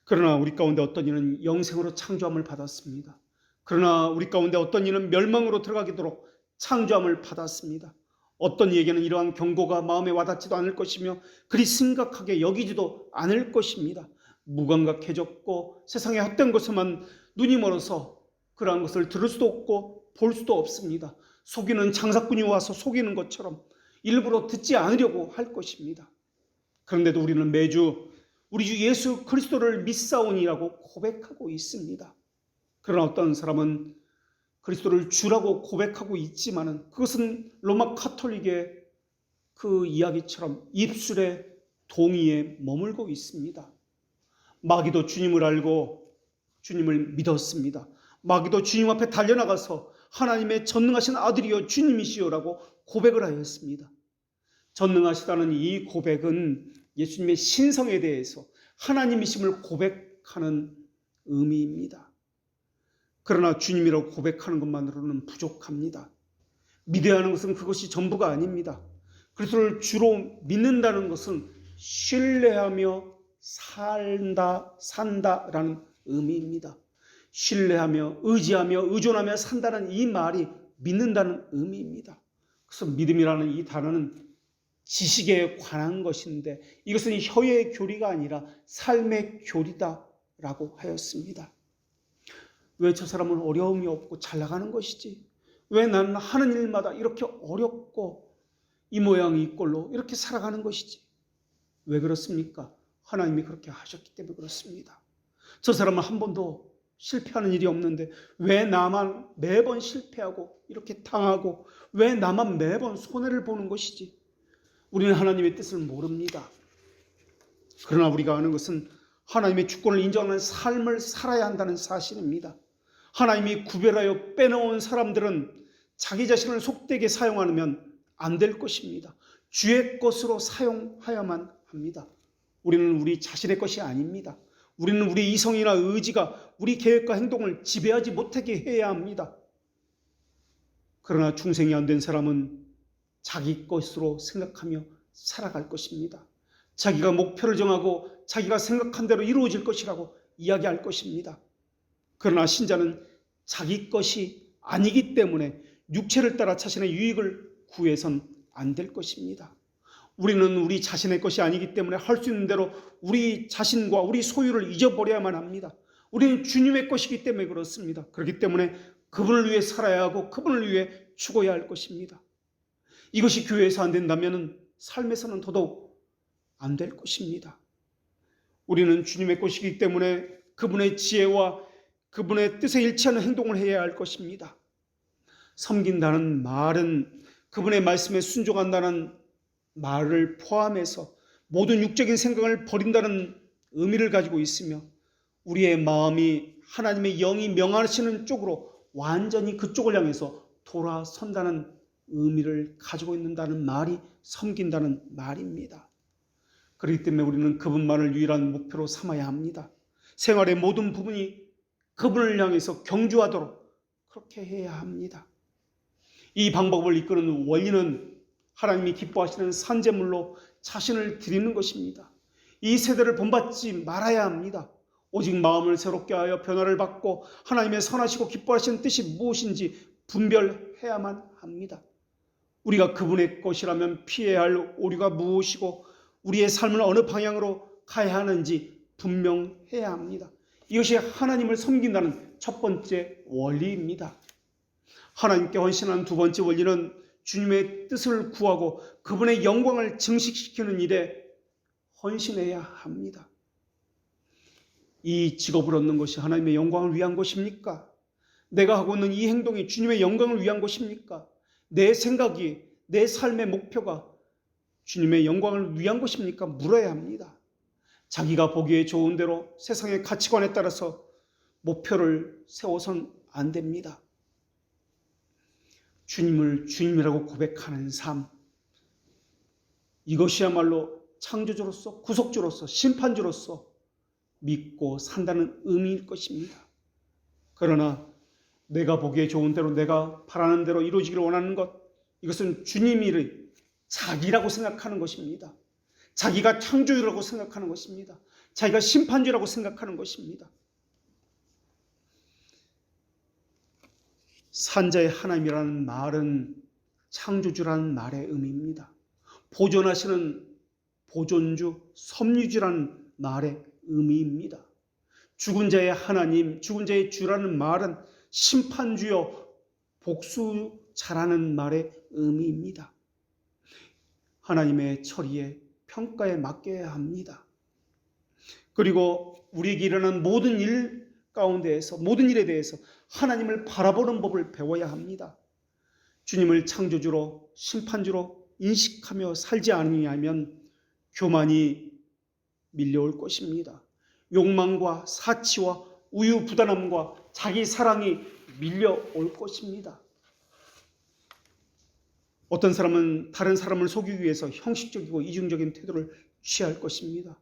그러나 우리 가운데 어떤 이는 영생으로 창조함을 받았습니다. 그러나 우리 가운데 어떤 이는 멸망으로 들어가도록 창조함을 받았습니다. 어떤 이에게는 이러한 경고가 마음에 와닿지도 않을 것이며 그리 심각하게 여기지도 않을 것입니다. 무감각해졌고 세상의 헛된 것에만 눈이 멀어서 그러한 것을 들을 수도 없고 볼 수도 없습니다. 속이는 장사꾼이 와서 속이는 것처럼 일부러 듣지 않으려고 할 것입니다. 그런데도 우리는 매주 우리 주 예수 그리스도를 믿사오니라고 고백하고 있습니다. 그러나 어떤 사람은 그리스도를 주라고 고백하고 있지만은 그것은 로마 카톨릭의 그 이야기처럼 입술의 동의에 머물고 있습니다. 마귀도 주님을 알고 주님을 믿었습니다. 마귀도 주님 앞에 달려나가서 하나님의 전능하신 아들이여 주님이시여라고 고백을 하였습니다. 전능하시다는 이 고백은 예수님의 신성에 대해서 하나님이심을 고백하는 의미입니다. 그러나 주님이라고 고백하는 것만으로는 부족합니다. 믿어야 하는 것은 그것이 전부가 아닙니다. 그리스도를 주로 믿는다는 것은 신뢰하며 산다라는 의미입니다. 신뢰하며 의지하며 의존하며 산다는 이 말이 믿는다는 의미입니다. 그래서 믿음이라는 이 단어는 지식에 관한 것인데 이것은 혀의 교리가 아니라 삶의 교리다라고 하였습니다. 왜 저 사람은 어려움이 없고 잘 나가는 것이지? 왜 나는 하는 일마다 이렇게 어렵고 이 모양 이 꼴로 이렇게 살아가는 것이지? 왜 그렇습니까? 하나님이 그렇게 하셨기 때문에 그렇습니다. 저 사람은 한 번도 실패하는 일이 없는데 왜 나만 매번 실패하고 이렇게 당하고 왜 나만 매번 손해를 보는 것이지? 우리는 하나님의 뜻을 모릅니다. 그러나 우리가 아는 것은 하나님의 주권을 인정하는 삶을 살아야 한다는 사실입니다. 하나님이 구별하여 빼놓은 사람들은 자기 자신을 속되게 사용하면 안 될 것입니다. 주의 것으로 사용하야만 합니다. 우리는 우리 자신의 것이 아닙니다. 우리는 우리 이성이나 의지가 우리 계획과 행동을 지배하지 못하게 해야 합니다. 그러나 중생이 안 된 사람은 자기 것으로 생각하며 살아갈 것입니다. 자기가 목표를 정하고 자기가 생각한 대로 이루어질 것이라고 이야기할 것입니다. 그러나 신자는 자기 것이 아니기 때문에 육체를 따라 자신의 유익을 구해선 안 될 것입니다. 우리는 우리 자신의 것이 아니기 때문에 할 수 있는 대로 우리 자신과 우리 소유를 잊어버려야만 합니다. 우리는 주님의 것이기 때문에 그렇습니다. 그렇기 때문에 그분을 위해 살아야 하고 그분을 위해 죽어야 할 것입니다. 이것이 교회에서 안 된다면 삶에서는 더더욱 안 될 것입니다. 우리는 주님의 것이기 때문에 그분의 지혜와 그분의 뜻에 일치하는 행동을 해야 할 것입니다. 섬긴다는 말은 그분의 말씀에 순종한다는 말을 포함해서 모든 육적인 생각을 버린다는 의미를 가지고 있으며 우리의 마음이 하나님의 영이 명하시는 쪽으로 완전히 그쪽을 향해서 돌아선다는 의미를 가지고 있는다는 말이 섬긴다는 말입니다. 그렇기 때문에 우리는 그분만을 유일한 목표로 삼아야 합니다. 생활의 모든 부분이 그분을 향해서 경주하도록 그렇게 해야 합니다. 이 방법을 이끄는 원리는 하나님이 기뻐하시는 산제물로 자신을 드리는 것입니다. 이 세대를 본받지 말아야 합니다. 오직 마음을 새롭게 하여 변화를 받고 하나님의 선하시고 기뻐하시는 뜻이 무엇인지 분별해야만 합니다. 우리가 그분의 것이라면 피해야 할 오류가 무엇이고 우리의 삶을 어느 방향으로 가야 하는지 분명해야 합니다. 이것이 하나님을 섬긴다는 첫 번째 원리입니다. 하나님께 헌신하는 두 번째 원리는 주님의 뜻을 구하고 그분의 영광을 증식시키는 일에 헌신해야 합니다. 이 직업을 얻는 것이 하나님의 영광을 위한 것입니까? 내가 하고 있는 이 행동이 주님의 영광을 위한 것입니까? 내 생각이, 내 삶의 목표가 주님의 영광을 위한 것입니까? 물어야 합니다. 자기가 보기에 좋은 대로 세상의 가치관에 따라서 목표를 세워선 안 됩니다. 주님을 주님이라고 고백하는 삶, 이것이야말로 창조주로서, 구속주로서, 심판주로서 믿고 산다는 의미일 것입니다. 그러나 내가 보기에 좋은 대로, 내가 바라는 대로 이루어지기를 원하는 것, 이것은 주님이 자기라고 생각하는 것입니다. 자기가 창조주라고 생각하는 것입니다. 자기가 심판주라고 생각하는 것입니다. 산자의 하나님이라는 말은 창조주라는 말의 의미입니다. 보존하시는 보존주, 섭리주라는 말의 의미입니다. 죽은 자의 하나님, 죽은 자의 주라는 말은 심판주여 복수자라는 말의 의미입니다. 하나님의 처리에 평가에 맡겨야 합니다. 그리고 우리에게 일어나는 모든 일 가운데에서 모든 일에 대해서 하나님을 바라보는 법을 배워야 합니다. 주님을 창조주로 심판주로 인식하며 살지 않으면 교만이 밀려올 것입니다. 욕망과 사치와 우유부단함과 자기 사랑이 밀려올 것입니다. 어떤 사람은 다른 사람을 속이기 위해서 형식적이고 이중적인 태도를 취할 것입니다.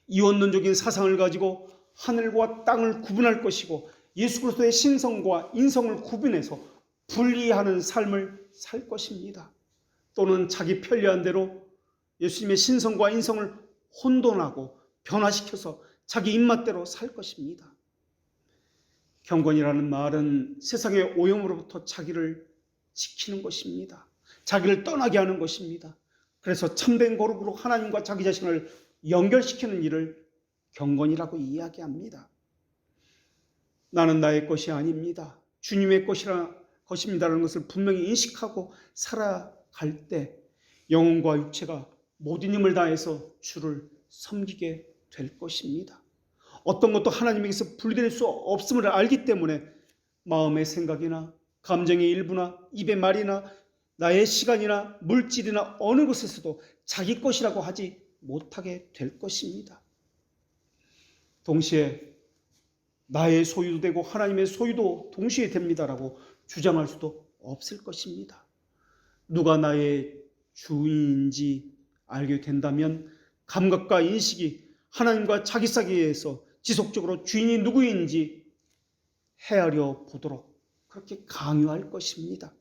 이원론적인 사상을 가지고 하늘과 땅을 구분할 것이고 예수 그리스도의 신성과 인성을 구분해서 분리하는 삶을 살 것입니다. 또는 자기 편리한 대로 예수님의 신성과 인성을 혼돈하고 변화시켜서 자기 입맛대로 살 것입니다. 경건이라는 말은 세상의 오염으로부터 자기를 지키는 것입니다. 자기를 떠나게 하는 것입니다. 그래서 참된 거룩으로 하나님과 자기 자신을 연결시키는 일을 경건이라고 이야기합니다. 나는 나의 것이 아닙니다. 주님의 것입니다라는 것을 분명히 인식하고 살아갈 때 영혼과 육체가 모든 힘을 다해서 주를 섬기게 될 것입니다. 어떤 것도 하나님에게서 분리될 수 없음을 알기 때문에 마음의 생각이나 감정의 일부나 입의 말이나 나의 시간이나 물질이나 어느 것에서도 자기 것이라고 하지 못하게 될 것입니다. 동시에 나의 소유도 되고 하나님의 소유도 동시에 됩니다라고 주장할 수도 없을 것입니다. 누가 나의 주인인지 알게 된다면 감각과 인식이 하나님과 자기 사이에서 지속적으로 주인이 누구인지 헤아려 보도록 그렇게 강요할 것입니다.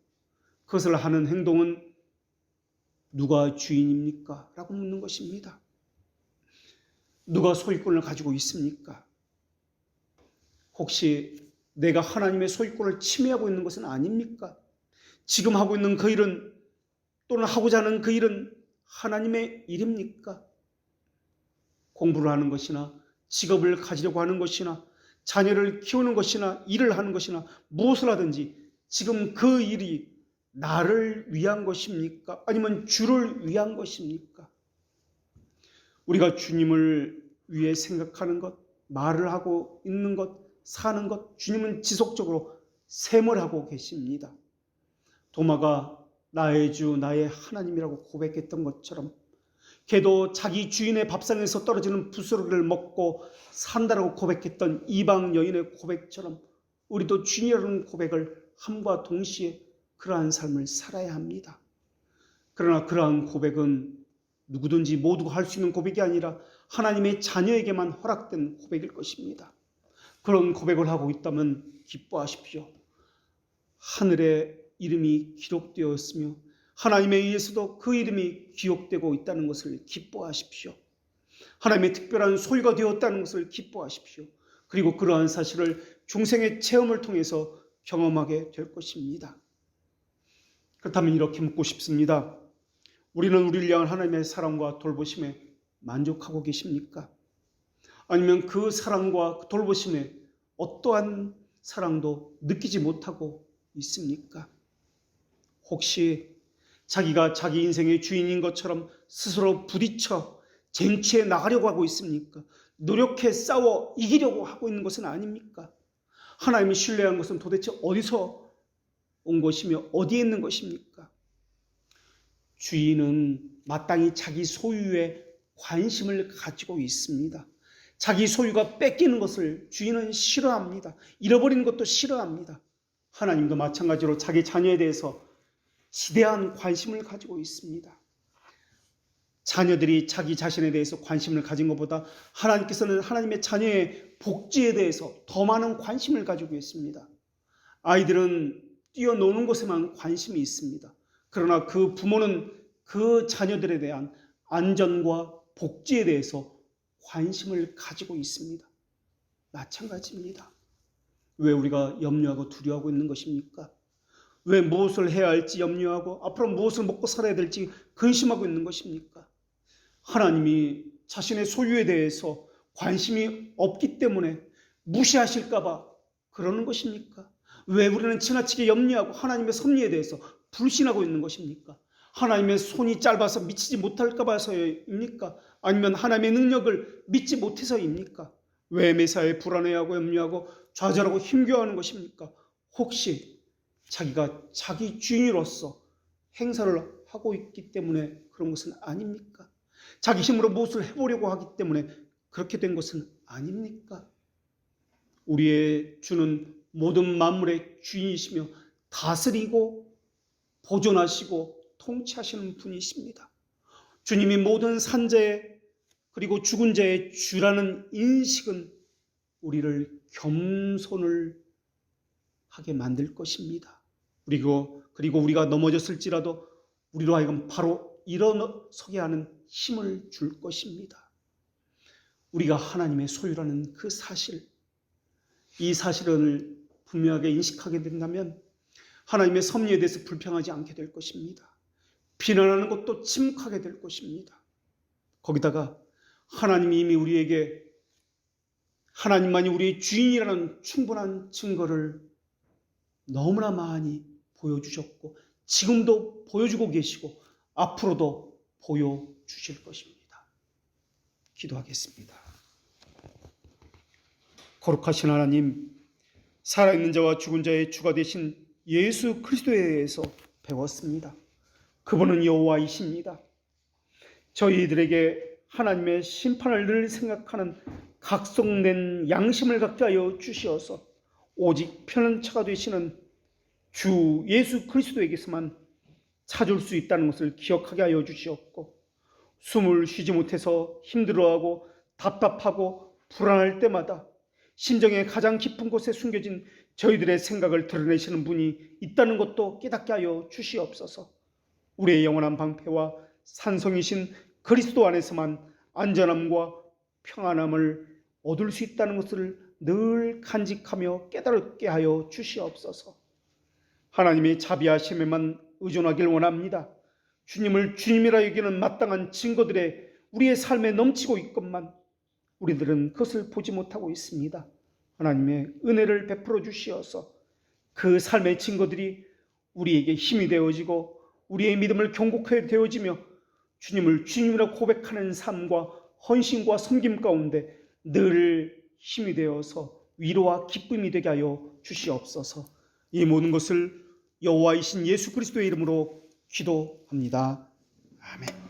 그것을 하는 행동은 누가 주인입니까? 라고 묻는 것입니다. 누가 소유권을 가지고 있습니까? 혹시 내가 하나님의 소유권을 침해하고 있는 것은 아닙니까? 지금 하고 있는 그 일은 또는 하고자 하는 그 일은 하나님의 일입니까? 공부를 하는 것이나 직업을 가지려고 하는 것이나 자녀를 키우는 것이나 일을 하는 것이나 무엇을 하든지 지금 그 일이 나를 위한 것입니까? 아니면 주를 위한 것입니까? 우리가 주님을 위해 생각하는 것, 말을 하고 있는 것, 사는 것, 주님은 지속적으로 셈을 하고 계십니다. 도마가 나의 주, 나의 하나님이라고 고백했던 것처럼 걔도 자기 주인의 밥상에서 떨어지는 부스러기를 먹고 산다라고 고백했던 이방 여인의 고백처럼 우리도 주님이라는 고백을 함과 동시에 그러한 삶을 살아야 합니다. 그러나 그러한 고백은 누구든지 모두가 할 수 있는 고백이 아니라 하나님의 자녀에게만 허락된 고백일 것입니다. 그런 고백을 하고 있다면 기뻐하십시오. 하늘에 이름이 기록되었으며 하나님에 의해서도 그 이름이 기억되고 있다는 것을 기뻐하십시오. 하나님의 특별한 소유가 되었다는 것을 기뻐하십시오. 그리고 그러한 사실을 중생의 체험을 통해서 경험하게 될 것입니다. 그렇다면 이렇게 묻고 싶습니다. 우리는 우리를 향한 하나님의 사랑과 돌보심에 만족하고 계십니까? 아니면 그 사랑과 돌보심에 어떠한 사랑도 느끼지 못하고 있습니까? 혹시 자기가 자기 인생의 주인인 것처럼 스스로 부딪혀 쟁취해 나가려고 하고 있습니까? 노력해 싸워 이기려고 하고 있는 것은 아닙니까? 하나님이 신뢰한 것은 도대체 어디서 온 것이며 어디에 있는 것입니까? 주인은 마땅히 자기 소유에 관심을 가지고 있습니다. 자기 소유가 뺏기는 것을 주인은 싫어합니다. 잃어버리는 것도 싫어합니다. 하나님도 마찬가지로 자기 자녀에 대해서 지대한 관심을 가지고 있습니다. 자녀들이 자기 자신에 대해서 관심을 가진 것보다 하나님께서는 하나님의 자녀의 복지에 대해서 더 많은 관심을 가지고 있습니다. 아이들은 뛰어노는 것에만 관심이 있습니다. 그러나 그 부모는 그 자녀들에 대한 안전과 복지에 대해서 관심을 가지고 있습니다. 마찬가지입니다. 왜 우리가 염려하고 두려워하고 있는 것입니까? 왜 무엇을 해야 할지 염려하고 앞으로 무엇을 먹고 살아야 될지 근심하고 있는 것입니까? 하나님이 자신의 소유에 대해서 관심이 없기 때문에 무시하실까 봐 그러는 것입니까? 왜 우리는 지나치게 염려하고 하나님의 섭리에 대해서 불신하고 있는 것입니까? 하나님의 손이 짧아서 미치지 못할까 봐서입니까? 아니면 하나님의 능력을 믿지 못해서입니까? 왜 매사에 불안해하고 염려하고 좌절하고 힘겨워하는 것입니까? 혹시 자기가 자기 주인으로서 행사를 하고 있기 때문에 그런 것은 아닙니까? 자기 힘으로 무엇을 해보려고 하기 때문에 그렇게 된 것은 아닙니까? 우리의 주는 모든 만물의 주인이시며 다스리고 보존하시고 통치하시는 분이십니다. 주님이 모든 산자의 그리고 죽은 자의 주라는 인식은 우리를 겸손을 하게 만들 것입니다. 그리고 우리가 넘어졌을지라도 우리로 하여금 바로 일어서게 하는 힘을 줄 것입니다. 우리가 하나님의 소유라는 그 사실, 이 사실을 분명하게 인식하게 된다면 하나님의 섭리에 대해서 불평하지 않게 될 것입니다. 비난하는 것도 침묵하게 될 것입니다. 거기다가 하나님이 이미 우리에게 하나님만이 우리의 주인이라는 충분한 증거를 너무나 많이 보여주셨고 지금도 보여주고 계시고 앞으로도 보여주실 것입니다. 기도하겠습니다. 거룩하신 하나님, 살아있는 자와 죽은 자의 주가 되신 예수 그리스도에 대해서 배웠습니다. 그분은 여호와이십니다. 저희들에게 하나님의 심판을 늘 생각하는 각성된 양심을 갖게 하여 주시어서 오직 편은처가 되시는 주 예수 그리스도에게서만 찾을 수 있다는 것을 기억하게 하여 주시었고 숨을 쉬지 못해서 힘들어하고 답답하고 불안할 때마다 심정의 가장 깊은 곳에 숨겨진 저희들의 생각을 드러내시는 분이 있다는 것도 깨닫게 하여 주시옵소서. 우리의 영원한 방패와 산성이신 그리스도 안에서만 안전함과 평안함을 얻을 수 있다는 것을 늘 간직하며 깨달게 하여 주시옵소서. 하나님의 자비하심에만 의존하길 원합니다. 주님을 주님이라 여기는 마땅한 증거들에 우리의 삶에 넘치고 있건만 우리들은 그것을 보지 못하고 있습니다. 하나님의 은혜를 베풀어 주시어서 그 삶의 증거들이 우리에게 힘이 되어지고 우리의 믿음을 경고하게 되어지며 주님을 주님이라 고백하는 삶과 헌신과 섬김 가운데 늘 힘이 되어서 위로와 기쁨이 되게 하여 주시옵소서. 이 모든 것을 여호와이신 예수 그리스도의 이름으로 기도합니다. 아멘.